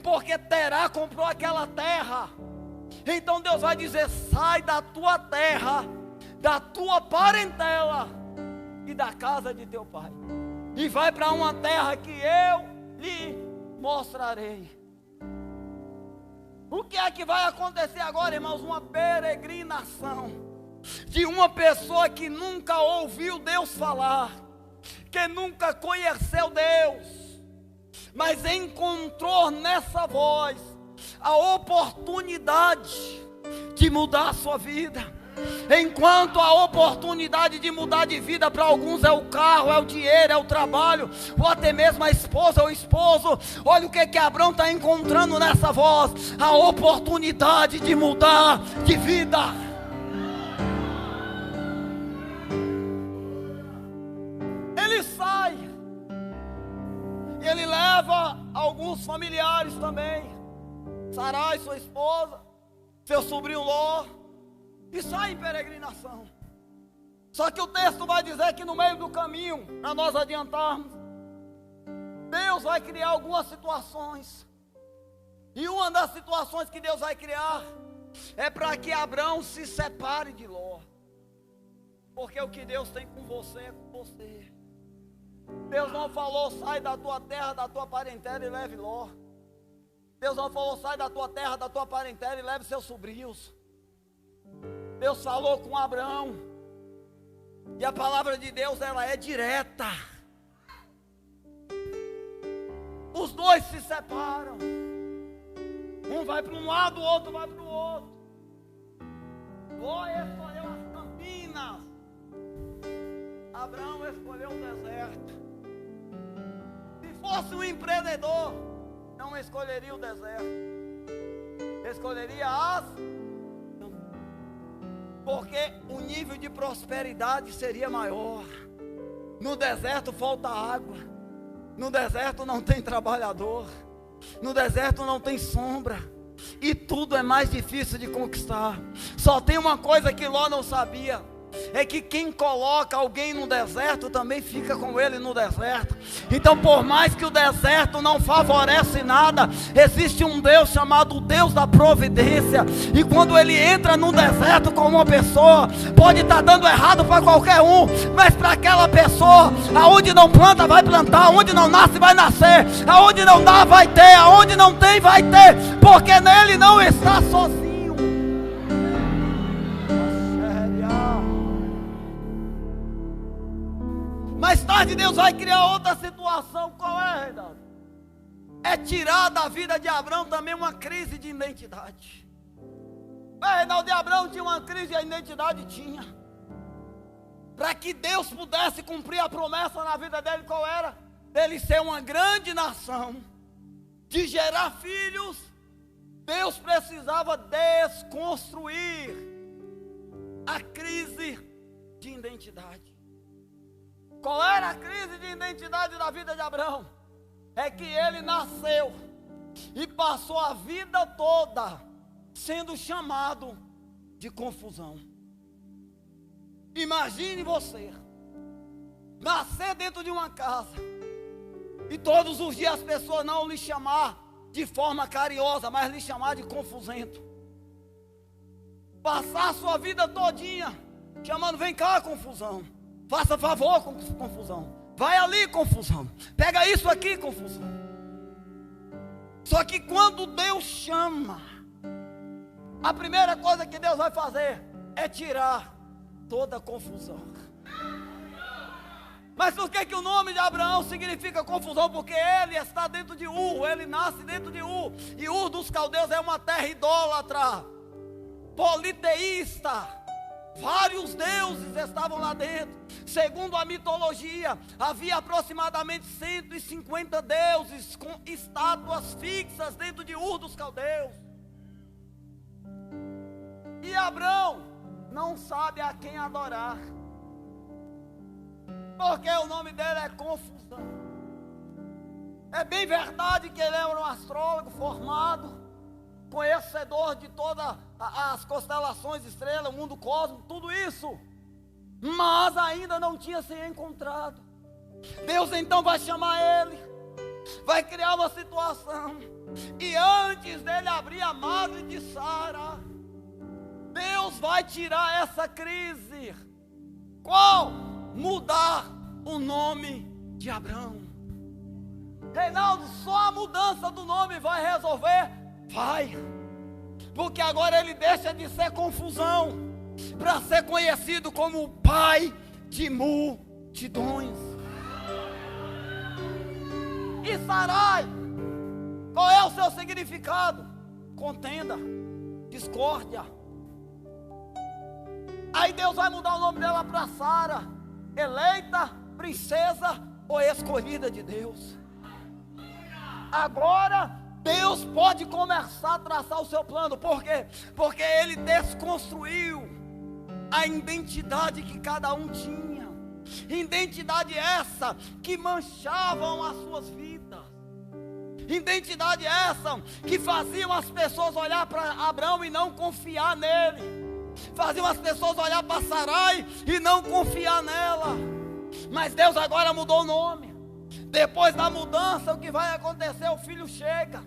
porque Terá comprou aquela terra. Então Deus vai dizer: sai da tua terra, da tua parentela e da casa de teu pai, e vai para uma terra que eu lhe mostrarei. O que é que vai acontecer agora, irmãos? Uma peregrinação de uma pessoa que nunca ouviu Deus falar, que nunca conheceu Deus, mas encontrou nessa voz a oportunidade de mudar a sua vida. Enquanto a oportunidade de mudar de vida para alguns é o carro, é o dinheiro, é o trabalho, ou até mesmo a esposa ou o esposo, olha o que Abrão está encontrando nessa voz: a oportunidade de mudar de vida. Ele sai, e ele leva alguns familiares também, Sarai, sua esposa, seu sobrinho Ló, e sai em peregrinação. Só que o texto vai dizer que no meio do caminho, para nós adiantarmos, Deus vai criar algumas situações. E uma das situações que Deus vai criar é para que Abrão se separe de Ló. Porque o que Deus tem com você é com você. Deus não falou: sai da tua terra, da tua parentela e leve Ló. Deus não falou: sai da tua terra, da tua parentela e leve seus sobrinhos. Deus falou com Abrão. E a palavra de Deus, ela é direta. Os dois se separam. Um vai para um lado, o outro vai para o outro. Ló escolheu as campinas, Abrão escolheu o deserto. Se fosse um empreendedor, não escolheria o deserto, escolheria as, porque o nível de prosperidade seria maior. No deserto falta água, no deserto não tem trabalhador, no deserto não tem sombra, e tudo é mais difícil de conquistar. Só tem uma coisa que Ló não sabia: é que quem coloca alguém no deserto também fica com ele no deserto. Então, por mais que o deserto não favorece nada, existe um Deus chamado Deus da providência. E quando ele entra no deserto com uma pessoa, pode estar dando errado para qualquer um, mas para aquela pessoa, aonde não planta vai plantar, aonde não nasce vai nascer, aonde não dá vai ter, aonde não tem vai ter, porque nele não está sozinho. Mais tarde Deus vai criar outra situação. Qual é, Reinaldo? É tirar da vida de Abrão também uma crise de identidade. Reinaldo, de Abrão tinha uma crise de identidade? Tinha. Para que Deus pudesse cumprir a promessa na vida dele, qual era? Dele ser uma grande nação, de gerar filhos. Deus precisava desconstruir a crise de identidade. Qual era a crise de identidade da vida de Abrão? É que ele nasceu e passou a vida toda sendo chamado de confusão. Imagine você nascer dentro de uma casa E todos os dias as pessoas não lhe chamar de forma carinhosa, mas lhe chamar de confusento. Passar a sua vida todinha chamando, vem cá, confusão. Faça favor, confusão. Vai ali, confusão. Pega isso aqui, confusão. Só que quando Deus chama, a primeira coisa que Deus vai fazer é tirar toda a confusão. Mas por que o nome de Abraão significa confusão? Porque ele está dentro de Ur, ele nasce dentro de Ur. E Ur dos caldeus é uma terra idólatra, politeísta. Vários deuses estavam lá dentro. Segundo a mitologia, havia aproximadamente 150 deuses com estátuas fixas dentro de Ur dos caldeus. E Abraão não sabe a quem adorar, porque o nome dele é confusão. É bem verdade que ele era um astrólogo formado, conhecedor de todas as constelações, estrelas, o mundo cósmico, tudo isso, mas ainda não tinha se encontrado. Deus então vai chamar ele, vai criar uma situação, e antes dele abrir a madre de Sara, Deus vai tirar essa crise. Qual? Mudar o nome de Abraão. Reinaldo, só a mudança do nome vai resolver? Vai. Porque agora ele deixa de ser confusão para ser conhecido como o pai de multidões. E Sarai, qual é o seu significado? Contenda, discórdia. Aí Deus vai mudar o nome dela para Sara, eleita, princesa ou escolhida de Deus. Agora Deus pode começar a traçar o seu plano. Por quê? Porque ele desconstruiu a identidade que cada um tinha. Identidade essa que manchavam as suas vidas. Identidade essa que faziam as pessoas olhar para Abraão e não confiar nele. Faziam as pessoas olhar para Sarai e não confiar nela. Mas Deus agora mudou o nome. Depois da mudança, o que vai acontecer? O filho chega.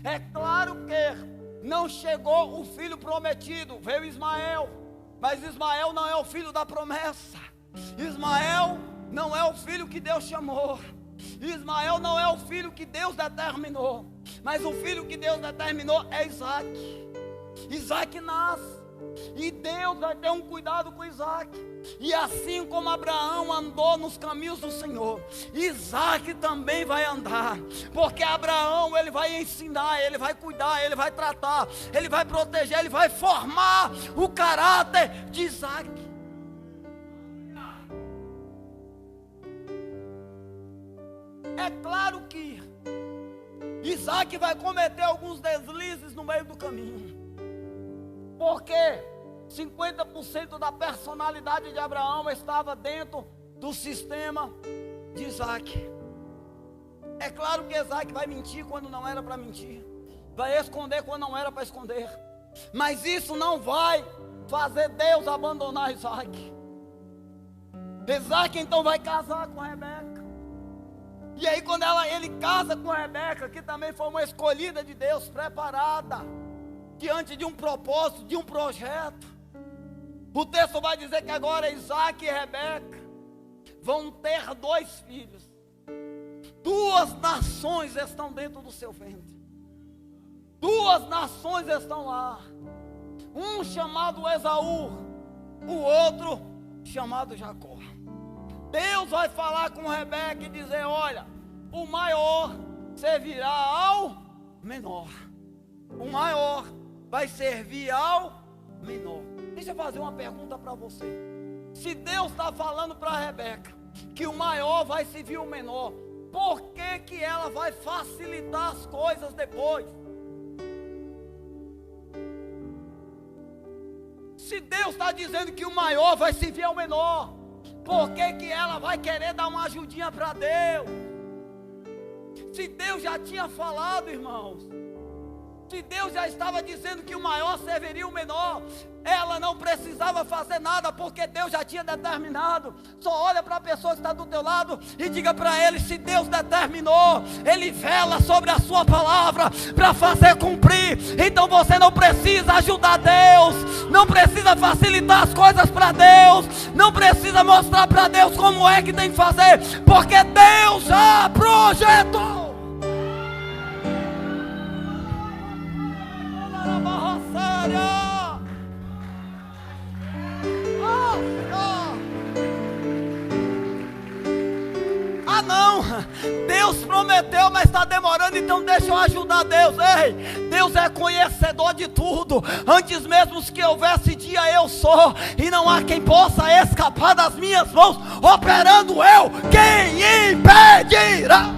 É claro que não chegou o filho prometido, veio Ismael. Mas Ismael não é o filho da promessa. Ismael não é o filho que Deus chamou. Ismael não é o filho que Deus determinou. Mas o filho que Deus determinou é Isaac. Isaac nasce. E Deus vai ter um cuidado com Isaac. E assim como Abraão andou nos caminhos do Senhor, Isaac também vai andar. Porque Abraão, ele vai ensinar, ele vai cuidar, ele vai tratar, ele vai proteger, ele vai formar o caráter de Isaac. É claro que Isaac vai cometer alguns deslizes no meio do caminho. Porque 50% da personalidade de Abraão estava dentro do sistema de Isaac. É claro que Isaac vai mentir quando não era para mentir, vai esconder quando não era para esconder. Mas isso não vai fazer Deus abandonar Isaac. Isaac então vai casar com Rebeca. E aí quando ele casa com Rebeca, que também foi uma escolhida de Deus, preparada diante de um propósito, de um projeto. O texto vai dizer que agora Isaac e Rebeca vão ter 2 filhos. 2 nações estão dentro do seu ventre. 2 nações estão lá. Um chamado Esaú, o outro chamado Jacó. Deus vai falar com Rebeca e dizer: olha, o maior servirá ao menor. O maior vai servir ao menor. Deixa eu fazer uma pergunta para você. Se Deus está falando para Rebeca que o maior vai servir o menor, por que que ela vai facilitar as coisas depois? Se Deus está dizendo que o maior vai servir ao menor, por que que ela vai querer dar uma ajudinha para Deus? Se Deus já tinha falado, irmãos, Se Deus já estava dizendo que o maior serviria o menor, ela não precisava fazer nada, porque Deus já tinha determinado. Só olha para a pessoa que está do teu lado e diga para ele: se Deus determinou, Ele vela sobre a sua palavra para fazer cumprir. Então você não precisa ajudar Deus, não precisa facilitar as coisas para Deus, não precisa mostrar para Deus como é que tem que fazer, porque Deus já projetou. Ah não, Deus prometeu, mas está demorando, então deixa eu ajudar Deus. Ei, Deus é conhecedor de tudo. Antes mesmo que houvesse dia, eu sou, e não há quem possa escapar das minhas mãos. Operando eu, quem impedirá?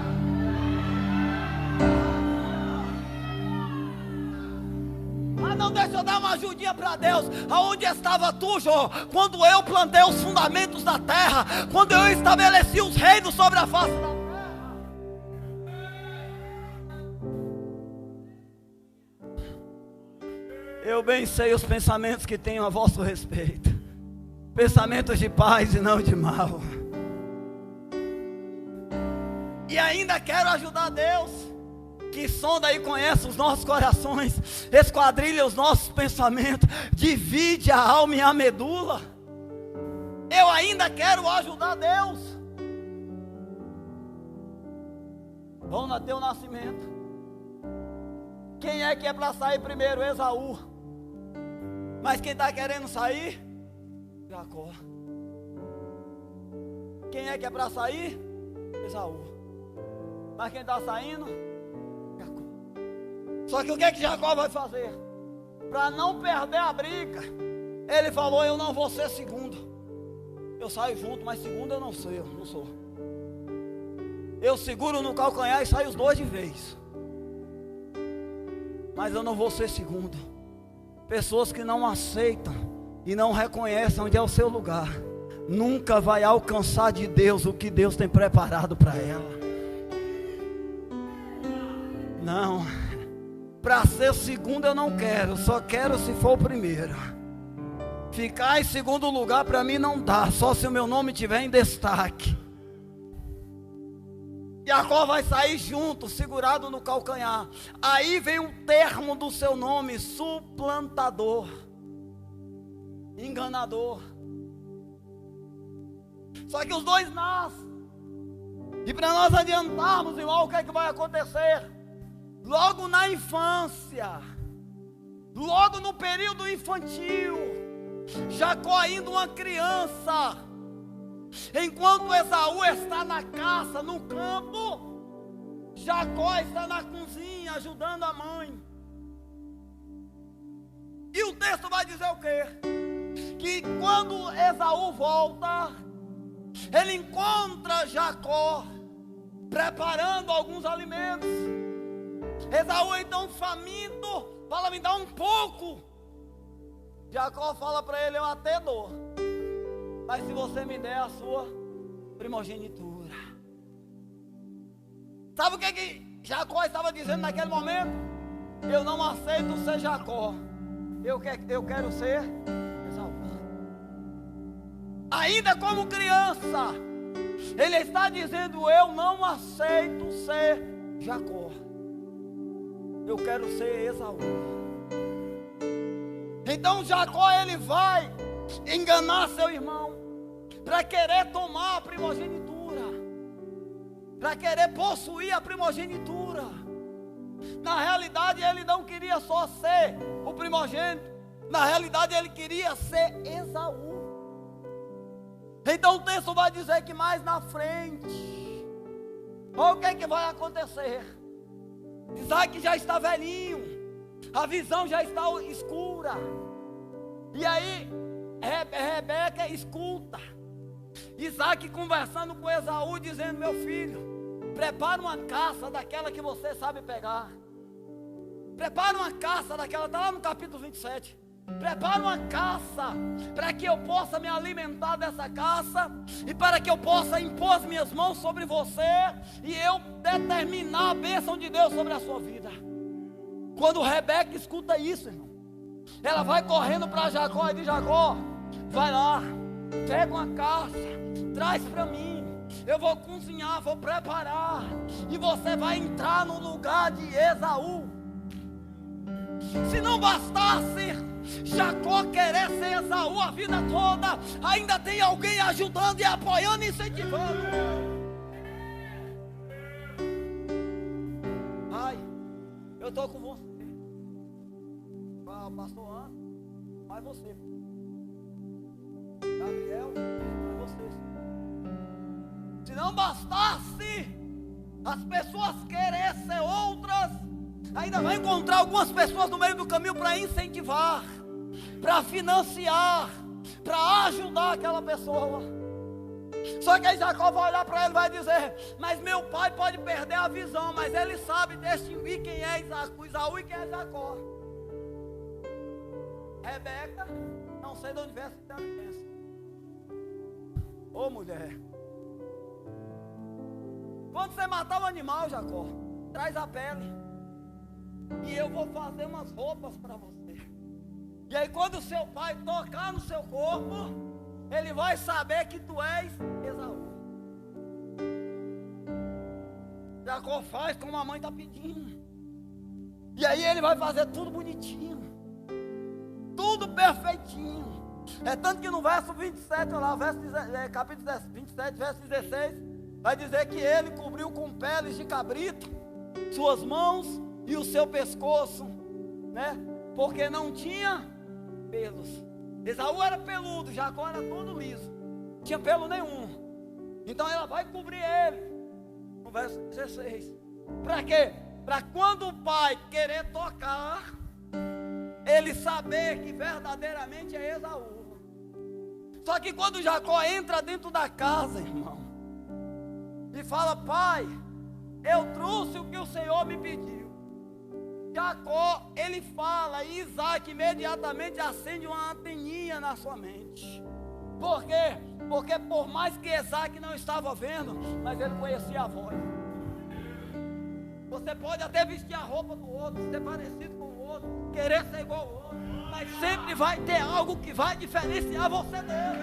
Não, deixa eu dar uma ajudinha para Deus. Aonde estava tu, Jó, quando eu plantei os fundamentos da terra, quando eu estabeleci os reinos sobre a face da terra? Eu bem sei os pensamentos que tenho a vosso respeito, pensamentos de paz e não de mal. E ainda quero ajudar Deus, que sonda e conhece os nossos corações, esquadrilha os nossos pensamentos, divide a alma e a medula. Eu ainda quero ajudar Deus. Vamos no teu nascimento. Quem é que é para sair primeiro? Esaú. Mas quem está querendo sair? Jacó. Quem é que é para sair? Esaú. Mas quem está saindo? Só que o que é que Jacó vai fazer? Para não perder a briga, ele falou: eu não vou ser segundo. Eu saio junto, mas segundo eu não sou. Eu seguro no calcanhar e saio os dois de vez. Mas eu não vou ser segundo. Pessoas que não aceitam e não reconhecem onde é o seu lugar, nunca vai alcançar de Deus o que Deus tem preparado para ela. Não. Para ser segundo eu não quero, só quero se for o primeiro. Ficar em segundo lugar para mim não dá, só se o meu nome estiver em destaque. Jacó vai sair junto, segurado no calcanhar. Aí vem um termo do seu nome: suplantador, enganador. Só que os dois nascem. E para nós adiantarmos, irmão, o que é que vai acontecer? Logo na infância, logo no período infantil, Jacó ainda uma criança, enquanto Esaú está na caça, no campo, Jacó está na cozinha ajudando a mãe. E o texto vai dizer o quê? Que quando Esaú volta, ele encontra Jacó preparando alguns alimentos. Esaú então faminto, fala: me dá um pouco. Jacó fala para ele: eu até dou, mas se você me der a sua primogenitura. Sabe o que Jacó estava dizendo naquele momento? Eu não aceito ser Jacó, eu quero ser Esaú. Ainda como criança, ele está dizendo: eu não aceito ser Jacó, eu quero ser Esaú. Então Jacó, ele vai enganar seu irmão para querer tomar a primogenitura, para querer possuir a primogenitura. Na realidade ele não queria só ser o primogênito, na realidade ele queria ser Esaú. Então o texto vai dizer que mais na frente, olha o que é que vai acontecer. Isaac já está velhinho, a visão já está escura. E aí Rebeca escuta Isaac conversando com Esaú, dizendo: meu filho, prepara uma caça daquela que você sabe pegar. Prepara uma caça daquela, está lá no capítulo 27. Prepara uma caça para que eu possa me alimentar dessa caça e para que eu possa impor as minhas mãos sobre você e eu determinar a bênção de Deus sobre a sua vida. Quando Rebeca escuta isso, irmão, ela vai correndo para Jacó e diz: Jacó, vai lá, pega uma caça, traz para mim, eu vou cozinhar, vou preparar, e você vai entrar no lugar de Esaú. Se não bastasse Jacó querer ser Esaú a vida toda, ainda tem alguém ajudando e apoiando e incentivando. Pai, eu estou com você. Pastor Ana, vai você. Gabriel, vai você. Se não bastasse as pessoas querer ser outras, ainda vai encontrar algumas pessoas no meio do caminho para incentivar, para financiar, para ajudar aquela pessoa. Só que aí Jacó vai olhar para ele e vai dizer: mas meu pai pode perder a visão, mas ele sabe distinguir quem é Esaú e quem é Jacó. Rebeca, não sei de onde vem essa inteligência. Ô mulher, quando você matar o animal, Jacó, traz a pele, e eu vou fazer umas roupas para você. E aí quando o seu pai tocar no seu corpo, ele vai saber que tu és Esaú. Jacó faz como a mãe está pedindo. E aí ele vai fazer tudo bonitinho, tudo perfeitinho. É tanto que no verso 27, lá, capítulo 27, verso 16, vai dizer que ele cobriu com peles de cabrito suas mãos e o seu pescoço, né? Porque não tinha pelos. Esaú era peludo, Jacó era todo liso, não tinha pelo nenhum. Então ela vai cobrir ele, no verso 16. Para quê? Para quando o pai querer tocar, ele saber que verdadeiramente é Esaú. Só que quando Jacó entra dentro da casa, irmão, e fala: pai, eu trouxe o que o Senhor me pediu. Jacó, ele fala, e Isaac imediatamente acende uma anteninha na sua mente. Por quê? Porque por mais que Isaac não estava vendo, mas ele conhecia a voz. Você pode até vestir a roupa do outro, ser parecido com o outro, querer ser igual ao outro, mas sempre vai ter algo que vai diferenciar você dele.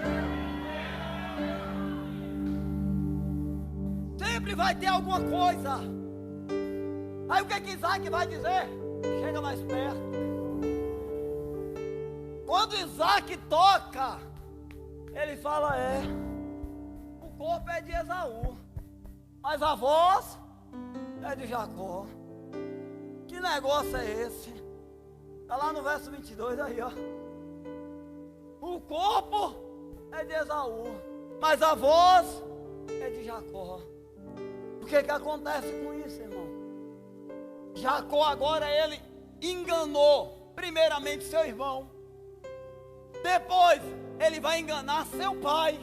Sempre vai ter alguma coisa. Aí o que Isaac vai dizer? Chega mais perto. Quando Isaac toca, ele fala: o corpo é de Esaú, mas a voz é de Jacó. Que negócio é esse? Está lá no verso 22, aí ó. O corpo é de Esaú, mas a voz é de Jacó. O que acontece com isso, irmão? Jacó agora ele enganou primeiramente seu irmão, depois ele vai enganar seu pai,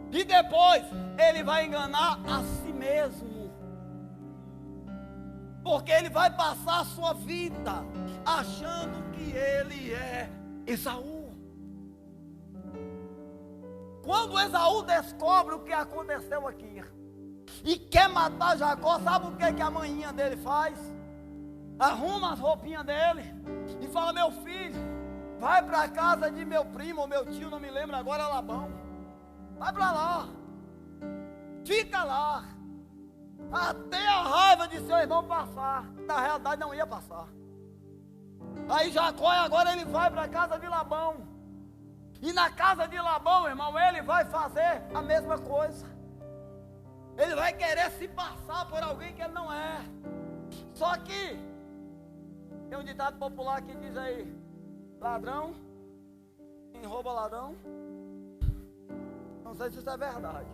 e depois ele vai enganar a si mesmo, porque ele vai passar a sua vida achando que ele é Esaú. Quando Esaú descobre o que aconteceu aqui e quer matar Jacó, sabe o que a maninha dele faz? Arruma as roupinhas dele e fala: meu filho, vai para a casa de meu primo ou meu tio, não me lembro agora, Labão. Vai para lá, fica lá, até a raiva de seu irmão passar. Na realidade não ia passar. Aí Jacó agora ele vai para a casa de Labão, e na casa de Labão, irmão, ele vai fazer a mesma coisa. Ele vai querer se passar por alguém que ele não é. Só que tem um ditado popular que diz aí: ladrão, quem rouba ladrão. Não sei se isso é verdade.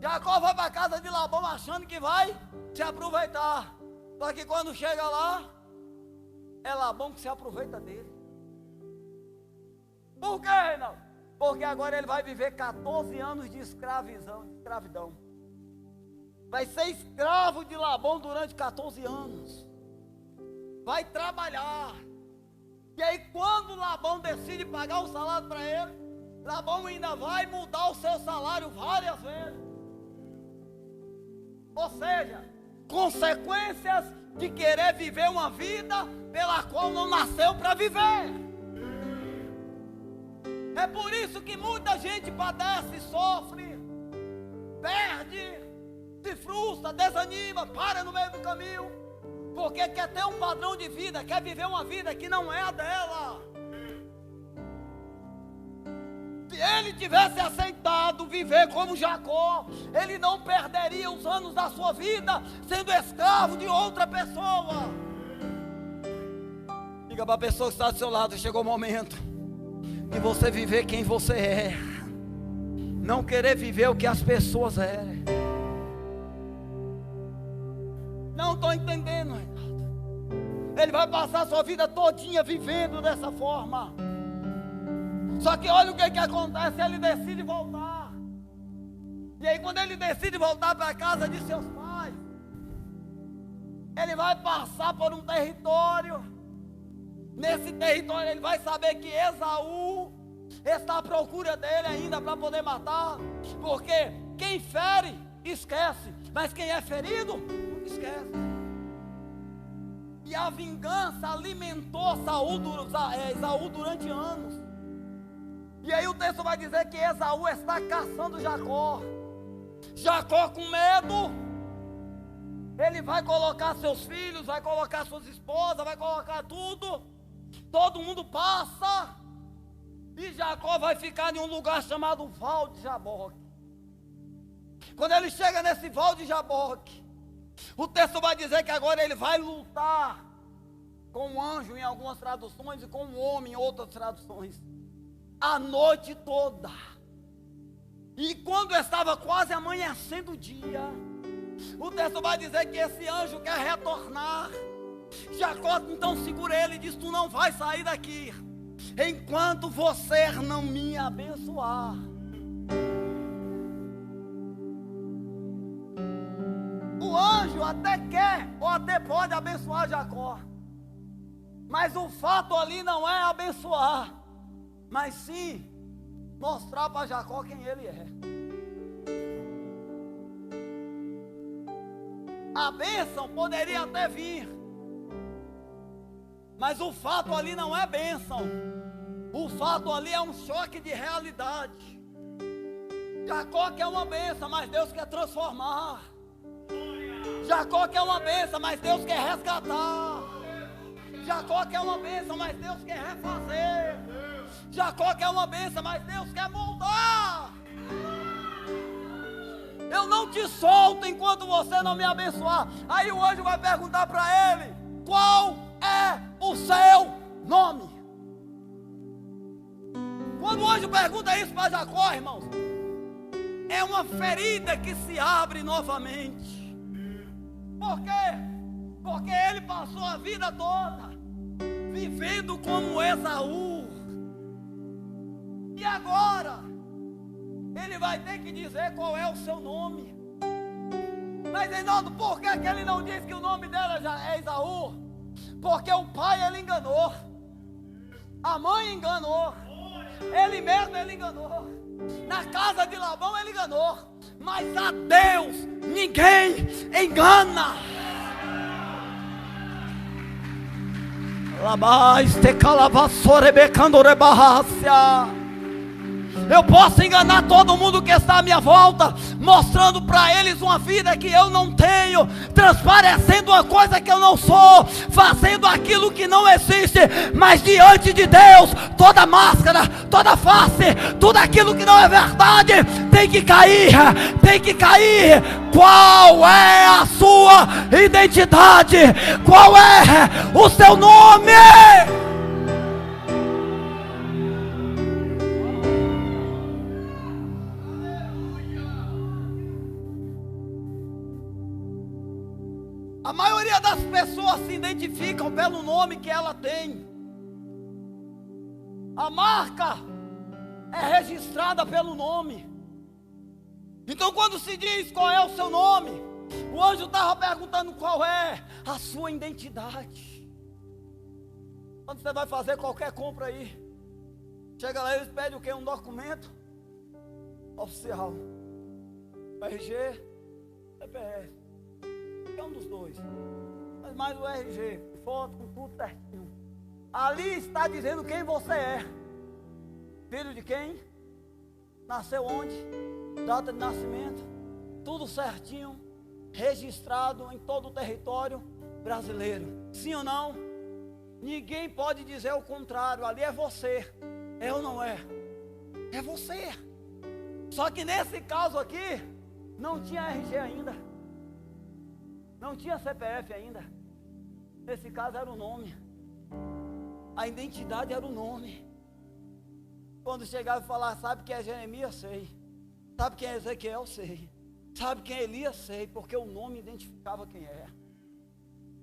Jacó vai para a casa de Labão achando que vai se aproveitar. Só que quando chega lá, é Labão que se aproveita dele. Por quê, Reinaldo? Porque agora ele vai viver 14 anos de escravidão. Vai ser escravo de Labão durante 14 anos. Vai trabalhar. E aí quando Labão decide pagar o salário para ele, Labão ainda vai mudar o seu salário várias vezes. Ou seja, consequências de querer viver uma vida pela qual não nasceu para viver. É por isso que muita gente padece, sofre, perde, se frustra, desanima, para no meio do caminho, porque quer ter um padrão de vida, quer viver uma vida que não é a dela. Se ele tivesse aceitado viver como Jacó, ele não perderia os anos da sua vida sendo escravo de outra pessoa. Diga para a pessoa que está do seu lado: chegou o momento de você viver quem você é, não querer viver o que as pessoas querem. Não estou entendendo, Reinaldo. Ele vai passar a sua vida todinha vivendo dessa forma. Só que olha o que acontece, ele decide voltar. E aí quando ele decide voltar para a casa de seus pais, ele vai passar por um território. Nesse território ele vai saber que Esaú está à procura dele ainda para poder matar. Porque quem fere, esquece. Mas quem é ferido, nunca esquece. E a vingança alimentou Esaú durante anos. E aí o texto vai dizer que Esaú está caçando Jacó. Jacó com medo, ele vai colocar seus filhos, vai colocar suas esposas, vai colocar tudo. Todo mundo passa. E Jacó vai ficar em um lugar chamado Val de Jaboque. Quando ele chega nesse Val de Jaboque, o texto vai dizer que agora ele vai lutar com um anjo em algumas traduções e com um homem em outras traduções. A noite toda. E quando estava quase amanhecendo o dia, o texto vai dizer que esse anjo quer retornar. Jacó então segura ele e diz: tu não vai sair daqui enquanto você não me abençoar. O anjo até quer ou até pode abençoar Jacó, mas o fato ali não é abençoar, mas sim mostrar para Jacó quem ele é. A bênção poderia até vir, mas o fato ali não é bênção. O fato ali é um choque de realidade. Jacó quer uma bênção, mas Deus quer transformar. Jacó quer uma bênção, mas Deus quer resgatar. Jacó quer uma bênção, mas Deus quer refazer. Jacó quer uma bênção, mas Deus quer moldar. Eu não te solto enquanto você não me abençoar. Aí o anjo vai perguntar para ele: qual é o seu nome? Quando o anjo pergunta isso para Jacó, irmãos, é uma ferida que se abre novamente. Por quê? Porque ele passou a vida toda vivendo como Esaú. E agora ele vai ter que dizer qual é o seu nome. Mas Reinaldo, por que ele não diz que o nome dela já é Esaú? Porque o pai ele enganou, a mãe enganou, ele mesmo ele enganou, na casa de Labão ele enganou, mas a Deus ninguém engana. Eu posso enganar todo mundo que está à minha volta, mostrando para eles uma vida que eu não tenho, transparecendo uma coisa que eu não sou, fazendo aquilo que não existe, mas diante de Deus, toda máscara, toda face, tudo aquilo que não é verdade, tem que cair, tem que cair. Qual é a sua identidade? Qual é o seu nome? A maioria das pessoas se identificam pelo nome que ela tem. A marca é registrada pelo nome. Então quando se diz qual é o seu nome, o anjo estava perguntando qual é a sua identidade. Quando você vai fazer qualquer compra aí, chega lá, eles pedem o quê? Um documento oficial, RG, CPF. É um dos dois. Mas mais o RG, foto com tudo certinho. Ali está dizendo quem você é. Filho de quem? Nasceu onde? Data de nascimento. Tudo certinho, registrado em todo o território brasileiro. Sim ou não? Ninguém pode dizer o contrário. Ali é você. É ou não é? É você. Só que nesse caso aqui, não tinha RG ainda. Não tinha CPF ainda. Nesse caso era o nome. A identidade era o nome. Quando chegava e falava, sabe quem é Jeremias? Sei. Sabe quem é Ezequiel? Sei. Sabe quem é Elias? Sei. Porque o nome identificava quem é.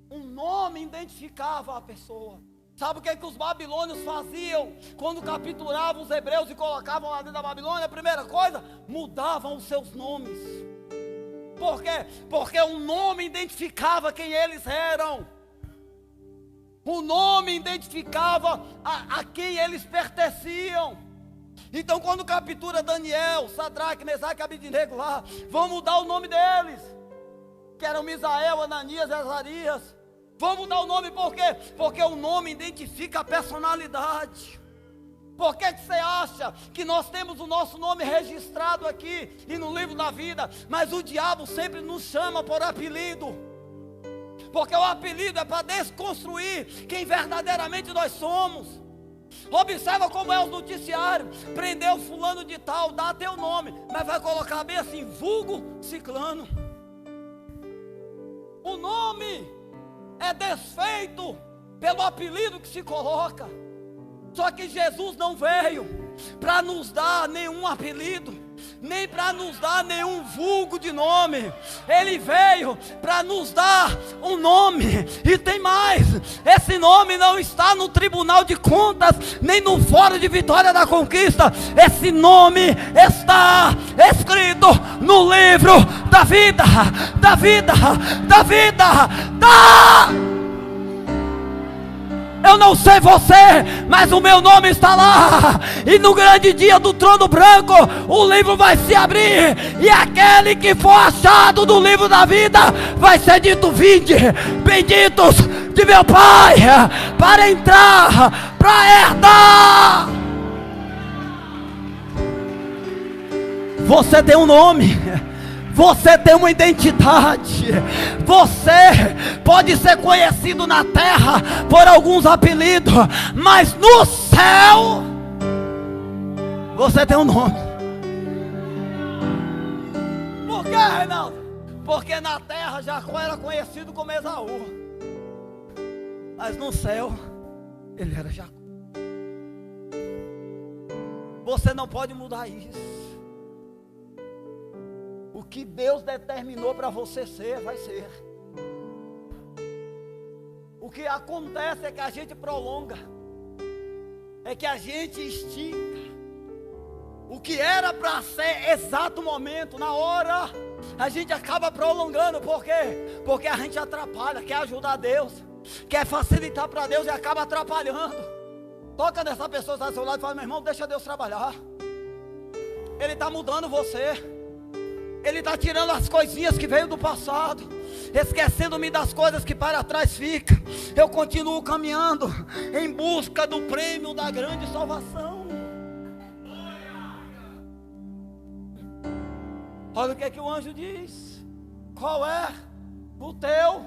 O nome identificava a pessoa. Sabe o que os babilônios faziam? Quando capturavam os hebreus e colocavam lá dentro da Babilônia, a primeira coisa, mudavam os seus nomes. Por quê? Porque o nome identificava quem eles eram. O nome identificava a quem eles pertenciam. Então quando captura Daniel, Sadraque, Mesaque e Abednego lá, vão mudar o nome deles, que eram Misael, Ananias e Azarias. Vão mudar o nome por quê? Porque o nome identifica a personalidade. Por que você acha que nós temos o nosso nome registrado aqui e no livro da vida, mas o diabo sempre nos chama por apelido? Porque o apelido é para desconstruir quem verdadeiramente nós somos. Observa como é os noticiários. Prendeu fulano de tal, dá teu nome, mas vai colocar bem assim, vulgo ciclano. O nome é desfeito pelo apelido que se coloca. Só que Jesus não veio para nos dar nenhum apelido, nem para nos dar nenhum vulgo de nome. Ele veio para nos dar um nome. E tem mais, esse nome não está no tribunal de contas, nem no fórum de vitória da conquista. Esse nome está escrito no livro da vida, da vida, da vida, Eu não sei você, mas o meu nome está lá. E no grande dia do trono branco, o livro vai se abrir. E aquele que for achado do livro da vida vai ser dito: vinde, benditos de meu Pai, para entrar, para herdar. Você tem um nome. Você tem uma identidade. Você pode ser conhecido na terra por alguns apelidos, mas no céu você tem um nome. Por quê, Reinaldo? Porque na terra Jacó era conhecido como Esaú, mas no céu ele era Jacó. Você não pode mudar isso. O que Deus determinou para você ser, vai ser. O que acontece é que a gente prolonga, é que a gente estica. O que era para ser exato momento, na hora, a gente acaba prolongando. Por quê? Porque a gente atrapalha, quer ajudar Deus, quer facilitar para Deus e acaba atrapalhando. Toca nessa pessoa que está ao seu lado e fala: meu irmão, deixa Deus trabalhar. Ele está mudando você. Ele está tirando as coisinhas que veio do passado, esquecendo-me das coisas que para trás ficam. Eu continuo caminhando em busca do prêmio da grande salvação. Olha o que o anjo diz: qual é o teu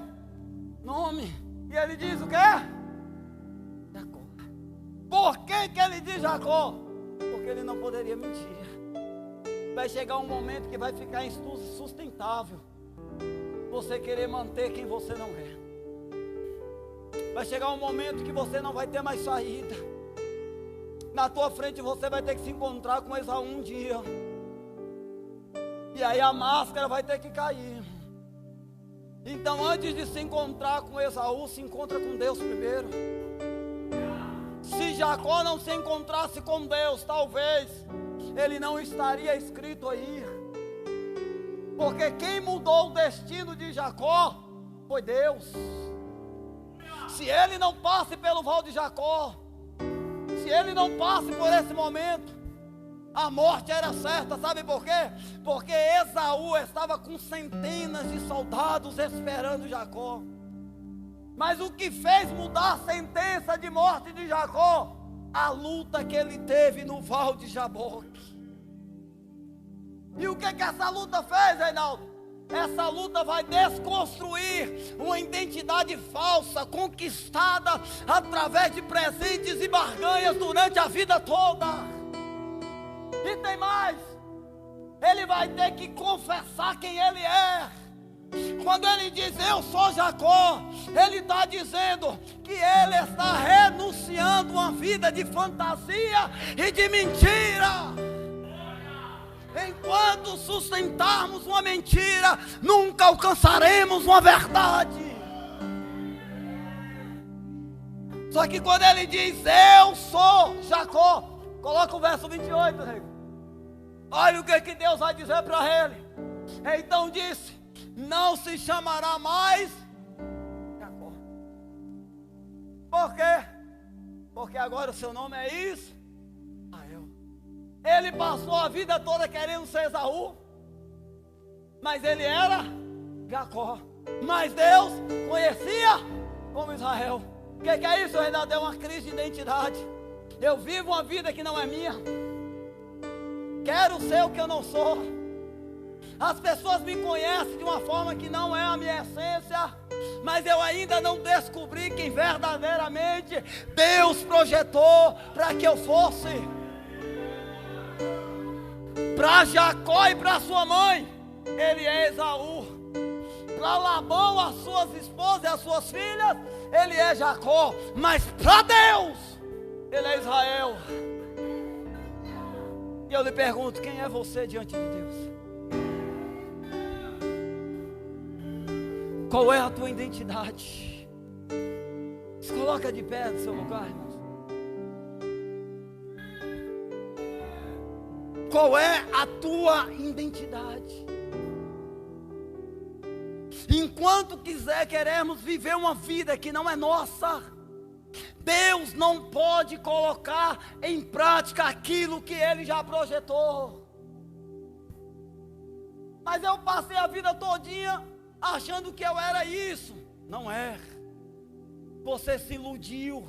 nome? E ele diz o quê? Jacó. Por que ele diz Jacó? Porque ele não poderia mentir. Vai chegar um momento que vai ficar insustentável você querer manter quem você não é. Vai chegar um momento que você não vai ter mais saída. Na tua frente você vai ter que se encontrar com Esaú um dia. E aí a máscara vai ter que cair. Então antes de se encontrar com Esaú, se encontra com Deus primeiro. Se Jacó não se encontrasse com Deus, talvez ele não estaria escrito aí. Porque quem mudou o destino de Jacó foi Deus. Se ele não passe pelo val de Jacó, se ele não passe por esse momento, A morte era certa, sabe por quê? Porque Esaú estava com centenas de soldados esperando Jacó. Mas o que fez mudar a sentença de morte de Jacó? A luta que ele teve no Val de Jaboque. E o que essa luta fez, Reinaldo? Essa luta vai desconstruir uma identidade falsa, conquistada através de presentes e barganhas durante a vida toda. E tem mais, ele vai ter que confessar quem ele é. Quando ele diz eu sou Jacó, ele está dizendo que ele está renunciando uma vida de fantasia e de mentira. Enquanto sustentarmos uma mentira, nunca alcançaremos uma verdade. Só que quando ele diz eu sou Jacó, coloca o verso 28, nego. Olha o que Deus vai dizer para ele. Então disse: não se chamará mais Jacó. Por quê? Porque agora o seu nome é Israel. Ele passou a vida toda querendo ser Esaú, mas ele era Jacó. Mas Deus conhecia como Israel. O que é isso, Reinaldo? É uma crise de identidade. Eu vivo uma vida que não é minha. Quero ser o que eu não sou. As pessoas me conhecem de uma forma que não é a minha essência, mas eu ainda não descobri quem verdadeiramente Deus projetou para que eu fosse. Para Jacó e para sua mãe, ele é Esaú. Para Labão, as suas esposas e as suas filhas, ele é Jacó. Mas para Deus, ele é Israel. E eu lhe pergunto, quem é você diante de Deus? Qual é a tua identidade? Se coloca de pé no seu lugar, irmãos. Qual é a tua identidade? Enquanto queremos viver uma vida que não é nossa, Deus não pode colocar em prática aquilo que Ele já projetou. Mas eu passei a vida todinha achando que eu era isso. Não é. Você se iludiu.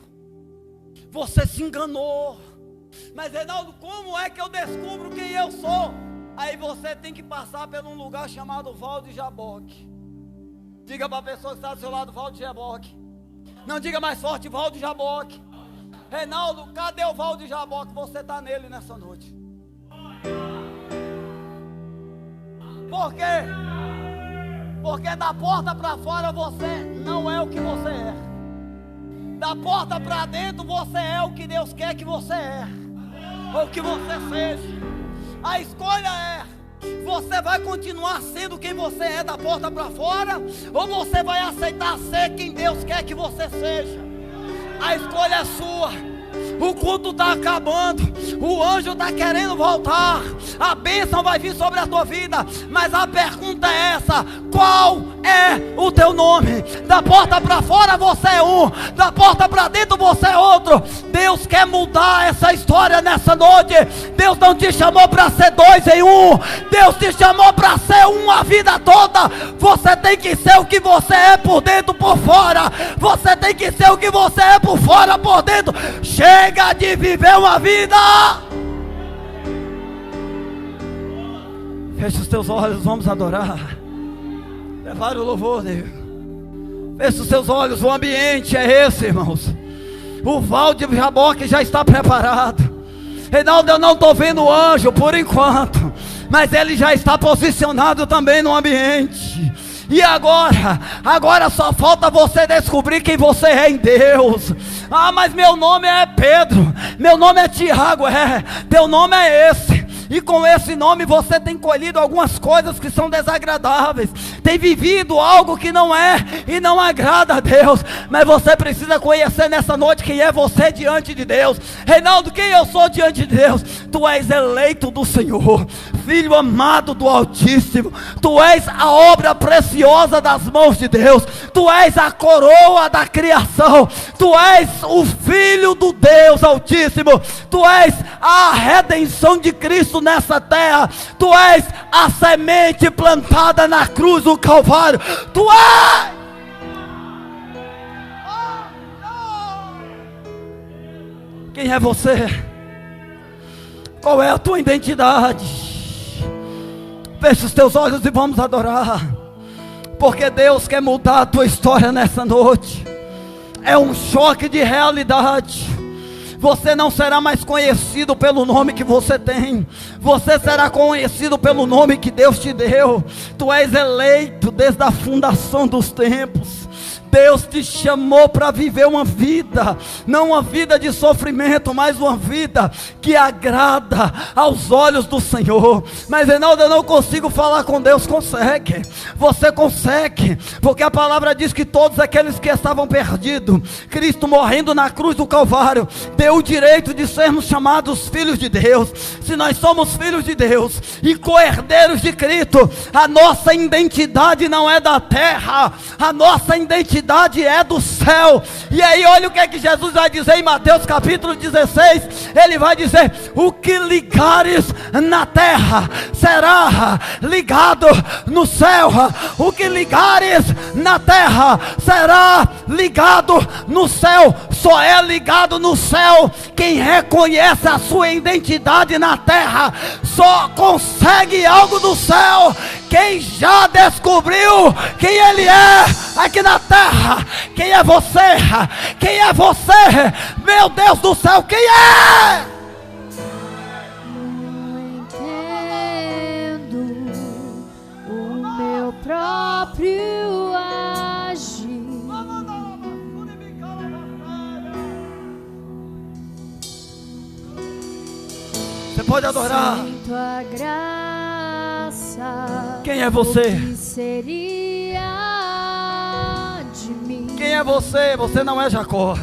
Você se enganou. Mas Reinaldo, como é que eu descubro quem eu sou? Aí você tem que passar por um lugar chamado Val de Jaboque. Diga para a pessoa que está do seu lado, Val de Jaboque. Não diga mais forte, Val de Jaboque. Reinaldo, cadê o Val de Jaboque? Você está nele nessa noite. Por quê? Porque da porta para fora você não é o que você é. Da porta para dentro você é o que Deus quer que você é, ou que você seja. A escolha é: você vai continuar sendo quem você é da porta para fora, ou você vai aceitar ser quem Deus quer que você seja? A escolha é sua. O culto está acabando, o anjo está querendo voltar, a bênção vai vir sobre a tua vida, mas a pergunta é essa: qual é o teu nome? Da porta para fora você é um, da porta para dentro você é outro. Deus quer mudar essa história nessa noite. Deus não te chamou para ser dois em um, Deus te chamou para ser um a vida toda. Você tem que ser o que você é por dentro, por fora. Você tem que ser o que você é por fora, por dentro. Chega de viver uma vida. Feche os teus olhos, vamos adorar. Prepara o louvor, Deus. Feche os teus olhos, o ambiente é esse, irmãos. O Val de Jaboque já está preparado. Reinaldo, eu não estou vendo o anjo por enquanto, mas ele já está posicionado também no ambiente. E agora só falta você descobrir quem você é em Deus. Ah, mas meu nome é Pedro, meu nome é Tiago, teu nome é esse. E com esse nome você tem colhido algumas coisas que são desagradáveis, tem vivido algo que não é e não agrada a Deus. Mas você precisa conhecer nessa noite quem é você diante de Deus. Reinaldo, quem eu sou diante de Deus? Tu és eleito do Senhor, filho amado do Altíssimo. Tu és a obra preciosa das mãos de Deus. Tu és a coroa da criação. Tu és o filho do Deus Altíssimo. Tu és a redenção de Cristo nessa terra. Tu és a semente plantada na cruz do Calvário. Tu és. Quem é você? Qual é a tua identidade? Feche os teus olhos e vamos adorar. Porque Deus quer mudar a tua história nessa noite. É um choque de realidade. Você não será mais conhecido pelo nome que você tem. Você será conhecido pelo nome que Deus te deu. Tu és eleito desde a fundação dos tempos. Deus te chamou para viver uma vida, não uma vida de sofrimento, mas uma vida que agrada aos olhos do Senhor. Mas Reinaldo, eu não consigo falar com Deus. Consegue, você consegue, porque a palavra diz que todos aqueles que estavam perdidos, Cristo morrendo na cruz do Calvário, deu o direito de sermos chamados filhos de Deus. Se nós somos filhos de Deus e co-herdeiros de Cristo, a nossa identidade não é da terra, a nossa identidade é do céu. E aí olha o que é que Jesus vai dizer em Mateus capítulo 16. Ele vai dizer: o que ligares na terra será ligado no céu. O que ligares na terra será ligado no céu. Só é ligado no céu quem reconhece a sua identidade na terra. Só consegue algo do céu quem já descobriu quem ele é aqui na terra. Quem é você? Quem é você? Meu Deus do céu, quem é? Não entendo o meu próprio agir. Você pode adorar. Sinto a graça. Quem é você? O que seria de mim? Quem é você? Você não é Jacó.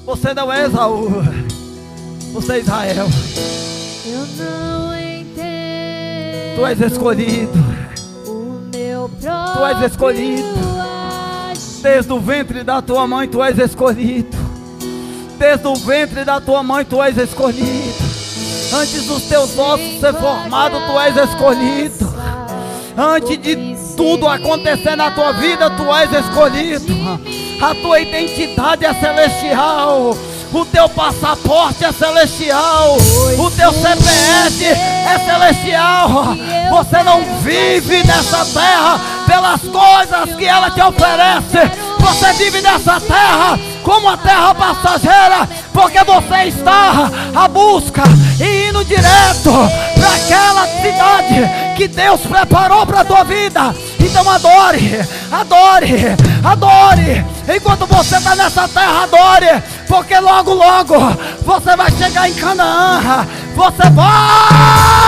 Você não é Esaú. Você é Israel. Eu não entendo. Tu és escolhido. O meu próprio Tu és escolhido. agir. Desde o ventre da tua mãe tu és escolhido. Desde o ventre da tua mãe tu és escolhido. Antes dos teus ossos ser formados tu és escolhido. Antes de tudo acontecer na tua vida tu és escolhido. A tua identidade é celestial. O teu passaporte é celestial. O teu CPF é celestial. Você não vive nessa terra pelas coisas que ela te oferece. Você vive nessa terra como a terra passageira, porque você está à busca e indo direto para aquela cidade que Deus preparou para a tua vida. Então adore, adore, adore. Enquanto você está nessa terra, adore, porque logo, logo você vai chegar em Canaã. Você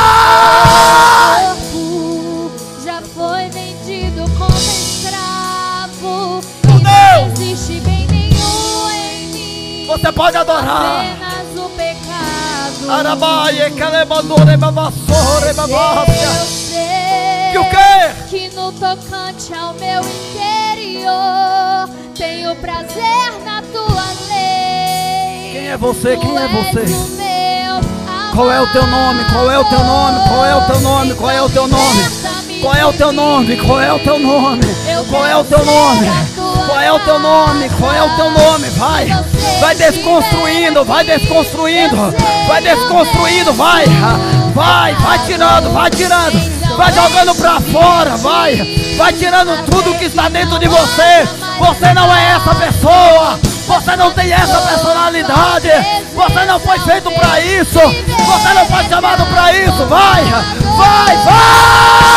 vai. O já foi vendido como escravo. Meu E Deus! não existe bem nenhum em mim. Você pode adorar. Apenas o pecado. Arabaia, calebandore, babassore, Eu babácia. sei E o quê? que no tocante ao meu interior tenho prazer na tua lei. Quem é você? Quem é Tu és você? o meu Qual é o teu nome? Qual é o teu nome? Qual é o teu nome? Qual é o teu nome? Qual é o teu nome? Qual é o teu nome? Qual é o teu nome? Qual é o teu nome? Qual é o teu nome? Vai, vai desconstruindo, vai desconstruindo, vai desconstruindo, vai, vai, vai tirando, vai tirando, vai jogando pra fora, vai tirando tudo que está dentro de você. Você não é essa pessoa. Você não tem essa personalidade. Você não foi feito para isso. Você não foi chamado para isso. Vai, vai, vai.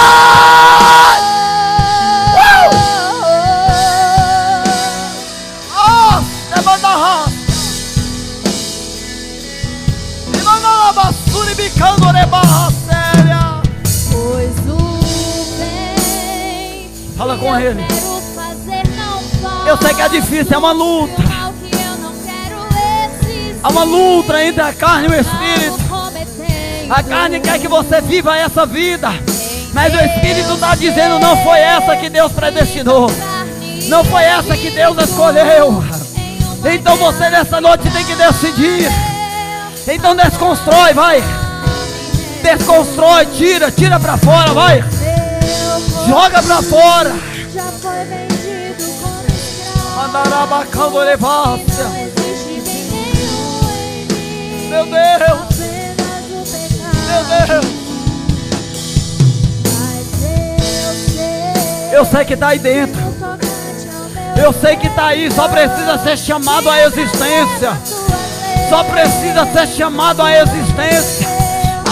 Oh, levanta a raça. Levanta a basura e bicando a barra séria. Pois o bem Fala que com eu ele. quero fazer não pode. Eu sei que é difícil, é uma luta. O mal que eu não quero existir. Há uma luta entre a carne e o espírito. A carne quer que você viva essa vida, mas o Espírito está dizendo: não foi essa que Deus predestinou, não foi essa que Deus escolheu. Então você nessa noite tem que decidir. Então desconstrói, vai. Desconstrói, tira pra fora, vai. Joga pra fora. Já foi vendido como escravo. Mandarabacando Não levácia. existe bem nenhum em mim. Meu Deus. Apenas o pecado. Meu Deus. Mas Eu sei que tá aí dentro. no tocante ao meu Eu sei que tá aí. Só precisa ser chamado à existência. Só precisa ser chamado à existência.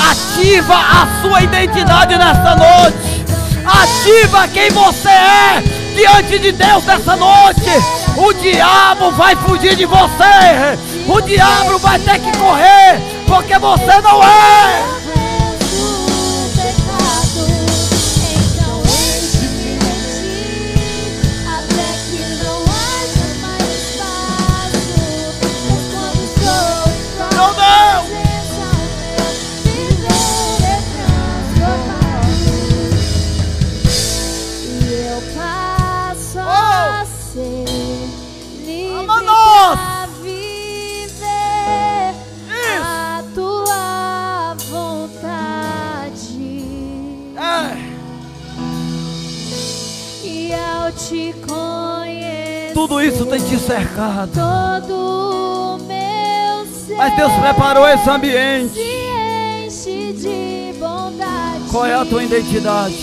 Ativa a sua identidade nesta noite. Ativa quem você é diante de Deus nessa noite. O diabo vai fugir de você. O diabo vai ter que correr, porque você não é. Meu Deus! Te conhecer, Tudo isso tem te cercado, todo o meu ser mas Deus preparou esse ambiente. se enche de bondade. Qual é a tua identidade?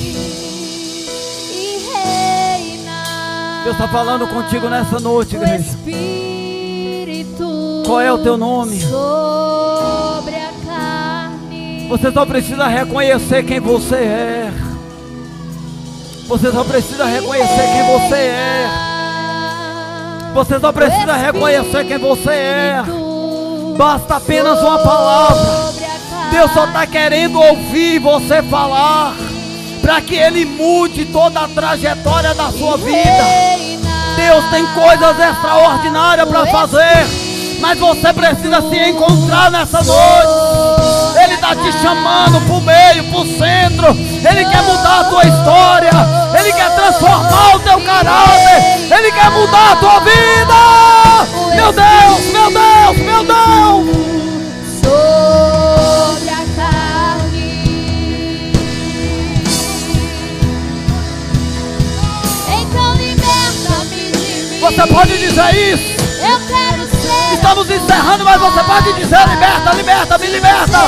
E reina Deus está falando contigo nessa noite, o igreja. Espírito Qual é o teu nome? sobre a carne. Você só precisa reconhecer quem você é. Você só precisa reconhecer quem você é. Você só precisa reconhecer quem você é. Basta apenas uma palavra. Deus só está querendo ouvir você falar, para que Ele mude toda a trajetória da sua vida. Deus tem coisas extraordinárias para fazer, mas você precisa se encontrar nessa noite. Ele está te chamando para o meio, para o centro. Ele quer mudar a tua história. Ele quer transformar o teu caráter. Ele quer mudar a tua vida. Meu Deus, meu Deus, meu Deus. Sobre a carne. Então liberta-me de mim. Você pode dizer isso. Eu quero ser. Estamos encerrando, mas você pode dizer: liberta, liberta, me liberta.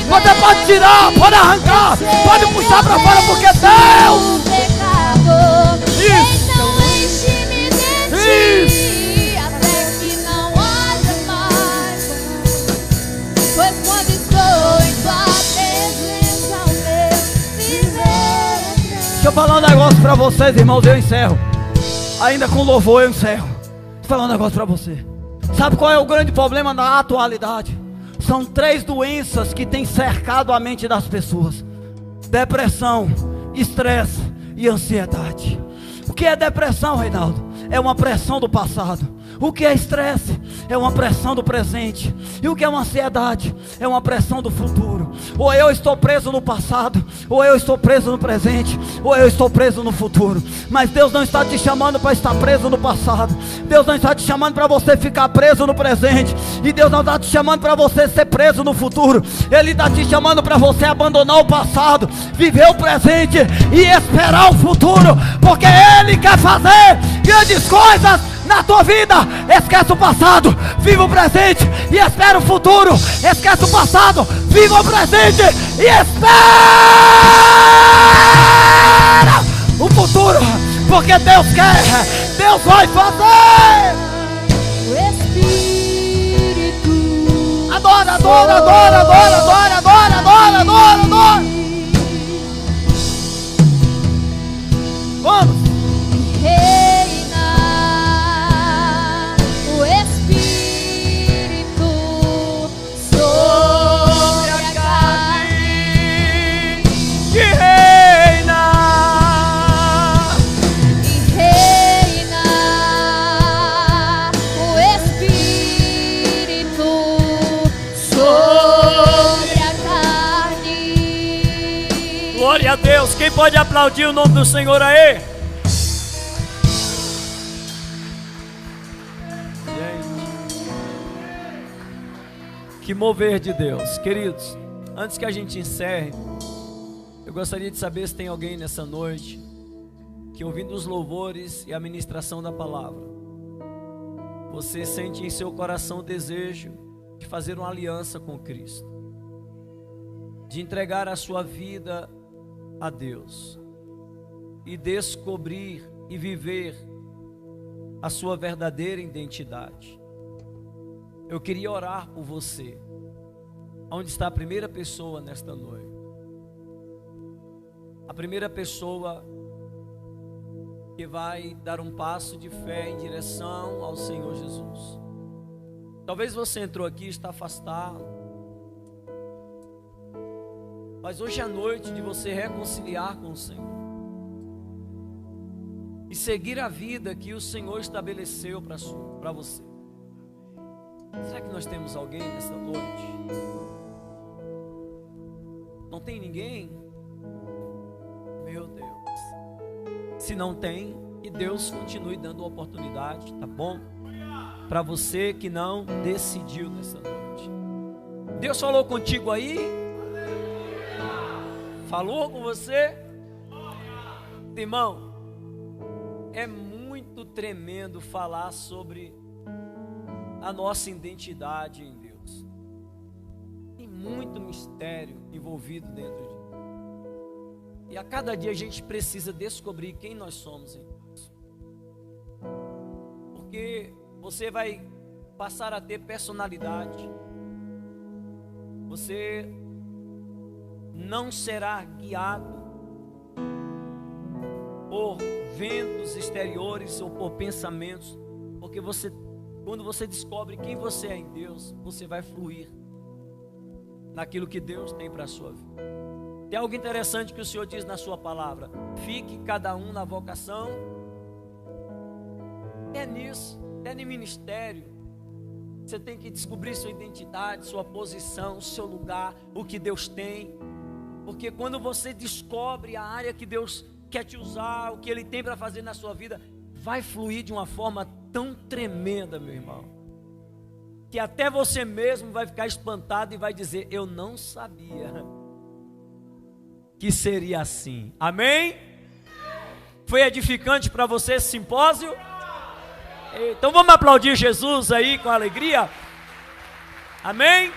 Você pode tirar, pode arrancar, pode puxar para fora, porque Deus. O pecado. Isso. Então enche-me de ti, até que não haja mais. Pois quando estou em tua presença, o meu viver é Deixa eu falar um negócio para vocês, irmãos, eu encerro. Ainda com louvor eu encerro. Deixa eu falar um negócio para você. Sabe qual é o grande problema da atualidade? São 3 doenças que têm cercado a mente das pessoas: depressão, estresse e ansiedade. O que é depressão, Reinaldo? É uma pressão do passado. O que é estresse? É uma pressão do presente. E o que é uma ansiedade? É uma pressão do futuro. Ou eu estou preso no passado, ou eu estou preso no presente, ou eu estou preso no futuro. Mas Deus não está te chamando para estar preso no passado. Deus não está te chamando para você ficar preso no presente. E Deus não está te chamando para você ser preso no futuro. Ele está te chamando para você abandonar o passado, viver o presente e esperar o futuro. Porque Ele quer fazer grandes coisas na tua vida. Esquece o passado, viva o presente e espera o futuro. Esquece o passado, viva o presente e espera o futuro. Porque Deus quer, Deus vai fazer. o Espírito. Adora, adora, adora, adora, adora, adora, adora, adora, adora. Vamos. Reina o Espírito sobre a carne. Que reina. E reina o Espírito sobre a carne. Glória a Deus. Quem pode aplaudir o nome do Senhor aí? Que mover de Deus. Queridos, antes que a gente encerre, eu gostaria de saber se tem alguém nessa noite que, ouvindo os louvores e a ministração da palavra, você sente em seu coração o desejo de fazer uma aliança com Cristo, de entregar a sua vida a Deus e descobrir e viver a sua verdadeira identidade. Eu queria orar por você. Onde está a primeira pessoa nesta noite? A primeira pessoa que vai dar um passo de fé em direção ao Senhor Jesus. Talvez você entrou aqui e está afastado, mas hoje é a noite de você reconciliar com o Senhor e seguir a vida que o Senhor estabeleceu para você. Será que nós temos alguém nesta noite? Não tem ninguém? Meu Deus. Se não tem, que Deus continue dando oportunidade, tá bom? Para você que não decidiu nessa noite. Deus falou contigo aí? Falou com você? Irmão, é muito tremendo falar sobre a nossa identidade em Deus. Tem muito mistério envolvido dentro de Deus. E a cada dia a gente precisa descobrir quem nós somos em Deus. Porque você vai passar a ter personalidade. Você não será guiado por ventos exteriores ou por pensamentos, porque quando você descobre quem você é em Deus, você vai fluir naquilo que Deus tem para a sua vida. Tem algo interessante que o Senhor diz na sua palavra: fique cada um na vocação. É nisso, é no ministério. Você tem que descobrir sua identidade, sua posição, seu lugar, o que Deus tem. Porque quando você descobre a área que Deus quer te usar, o que Ele tem para fazer na sua vida, vai fluir de uma forma tão tremenda, meu irmão, que até você mesmo vai ficar espantado e vai dizer: eu não sabia que seria assim. Amém? Foi edificante para você esse simpósio? Então vamos aplaudir Jesus aí com alegria. Amém?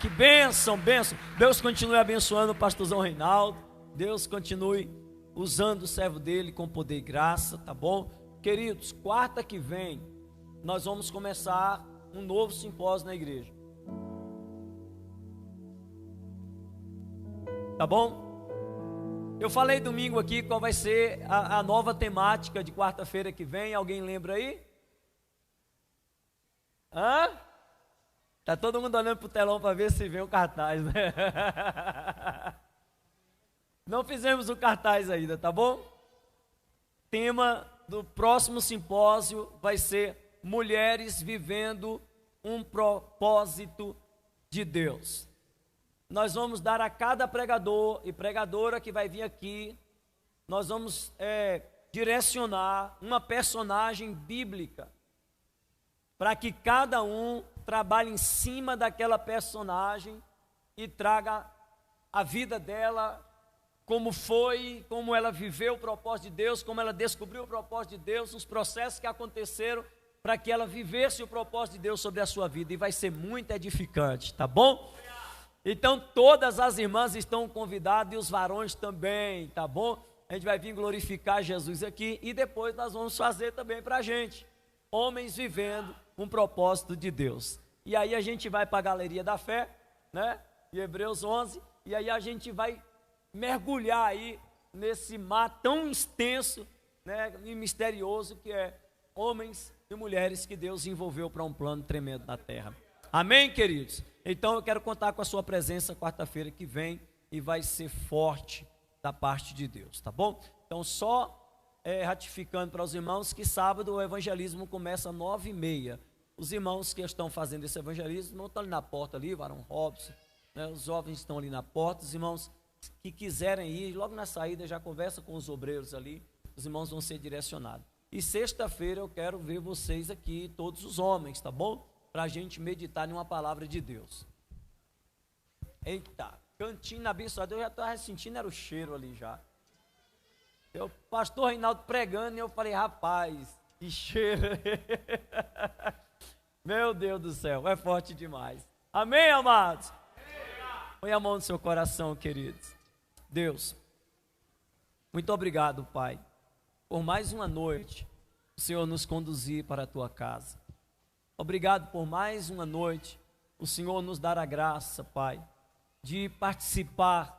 Que bênção, bênção. Deus continue abençoando o pastorzão Reinaldo. Deus continue usando o servo dele com poder e graça, tá bom? Queridos, quarta que vem nós vamos começar um novo simpósio na igreja. Tá bom? Eu falei domingo aqui qual vai ser a nova temática de quarta-feira que vem. Alguém lembra aí? Hã? Tá todo mundo olhando pro telão para ver se vem o cartaz, né? Não fizemos o cartaz ainda, tá bom? Tema do próximo simpósio vai ser mulheres vivendo um propósito de Deus. Nós vamos dar a cada pregador e pregadora que vai vir aqui, nós vamos direcionar uma personagem bíblica, para que cada um trabalhe em cima daquela personagem e traga a vida dela, como foi, como ela viveu o propósito de Deus, como ela descobriu o propósito de Deus, os processos que aconteceram para que ela vivesse o propósito de Deus sobre a sua vida, e vai ser muito edificante, tá bom? Então todas as irmãs estão convidadas e os varões também, tá bom? A gente vai vir glorificar Jesus aqui e depois nós vamos fazer também para a gente, homens vivendo um propósito de Deus. E aí a gente vai para a Galeria da Fé, né? De Hebreus 11, e aí a gente vai mergulhar aí nesse mar tão extenso, né, e misterioso que é homens e mulheres que Deus envolveu para um plano tremendo na terra. Amém, queridos? Então eu quero contar com a sua presença quarta-feira que vem e vai ser forte da parte de Deus, tá bom? Então só ratificando para os irmãos que sábado o evangelismo começa às 9h30. Os irmãos que estão fazendo esse evangelismo não estão ali na porta ali, varão Robson, né? Os jovens estão ali na porta. Os irmãos que quiserem ir, logo na saída já conversa com os obreiros ali, os irmãos vão ser direcionados. E sexta-feira eu quero ver vocês aqui, todos os homens, tá bom? para a gente meditar em uma palavra de Deus. Eita, cantina abençoada, eu já estava sentindo, era o cheiro ali já. O pastor Reinaldo pregando e eu falei, rapaz, que cheiro. Meu Deus do céu, é forte demais. Amém, amados? Põe a mão no seu coração, queridos. Deus, muito obrigado, Pai, por mais uma noite, o Senhor nos conduzir para a Tua casa. Obrigado por mais uma noite, o Senhor nos dar a graça, Pai, de participar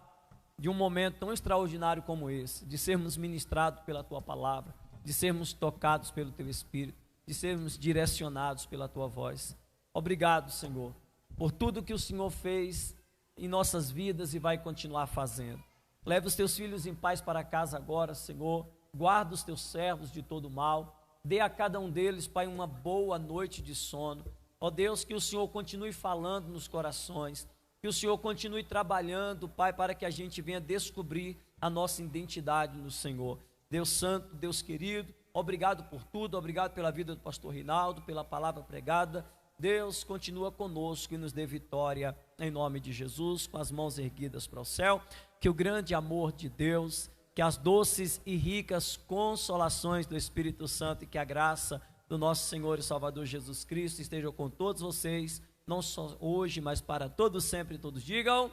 de um momento tão extraordinário como esse, de sermos ministrados pela Tua palavra, de sermos tocados pelo Teu Espírito, de sermos direcionados pela Tua voz. Obrigado, Senhor, por tudo que o Senhor fez em nossas vidas e vai continuar fazendo. Leva os Teus filhos em paz para casa agora, Senhor, guarda os Teus servos de todo mal, dê a cada um deles, Pai, uma boa noite de sono. Ó Deus, que o Senhor continue falando nos corações, que o Senhor continue trabalhando, Pai, para que a gente venha descobrir a nossa identidade no Senhor. Deus santo, Deus querido, obrigado por tudo, obrigado pela vida do pastor Reinaldo, pela palavra pregada. Deus continua conosco e nos dê vitória em nome de Jesus, com as mãos erguidas para o céu. Que o grande amor de Deus, que as doces e ricas consolações do Espírito Santo e que a graça do nosso Senhor e Salvador Jesus Cristo estejam com todos vocês, não só hoje, mas para todos sempre. Todos digam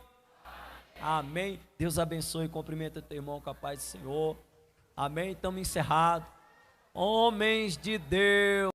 amém. Deus abençoe e cumprimenta teu irmão com a paz do Senhor. Amém. Estamos encerrados. Homens de Deus.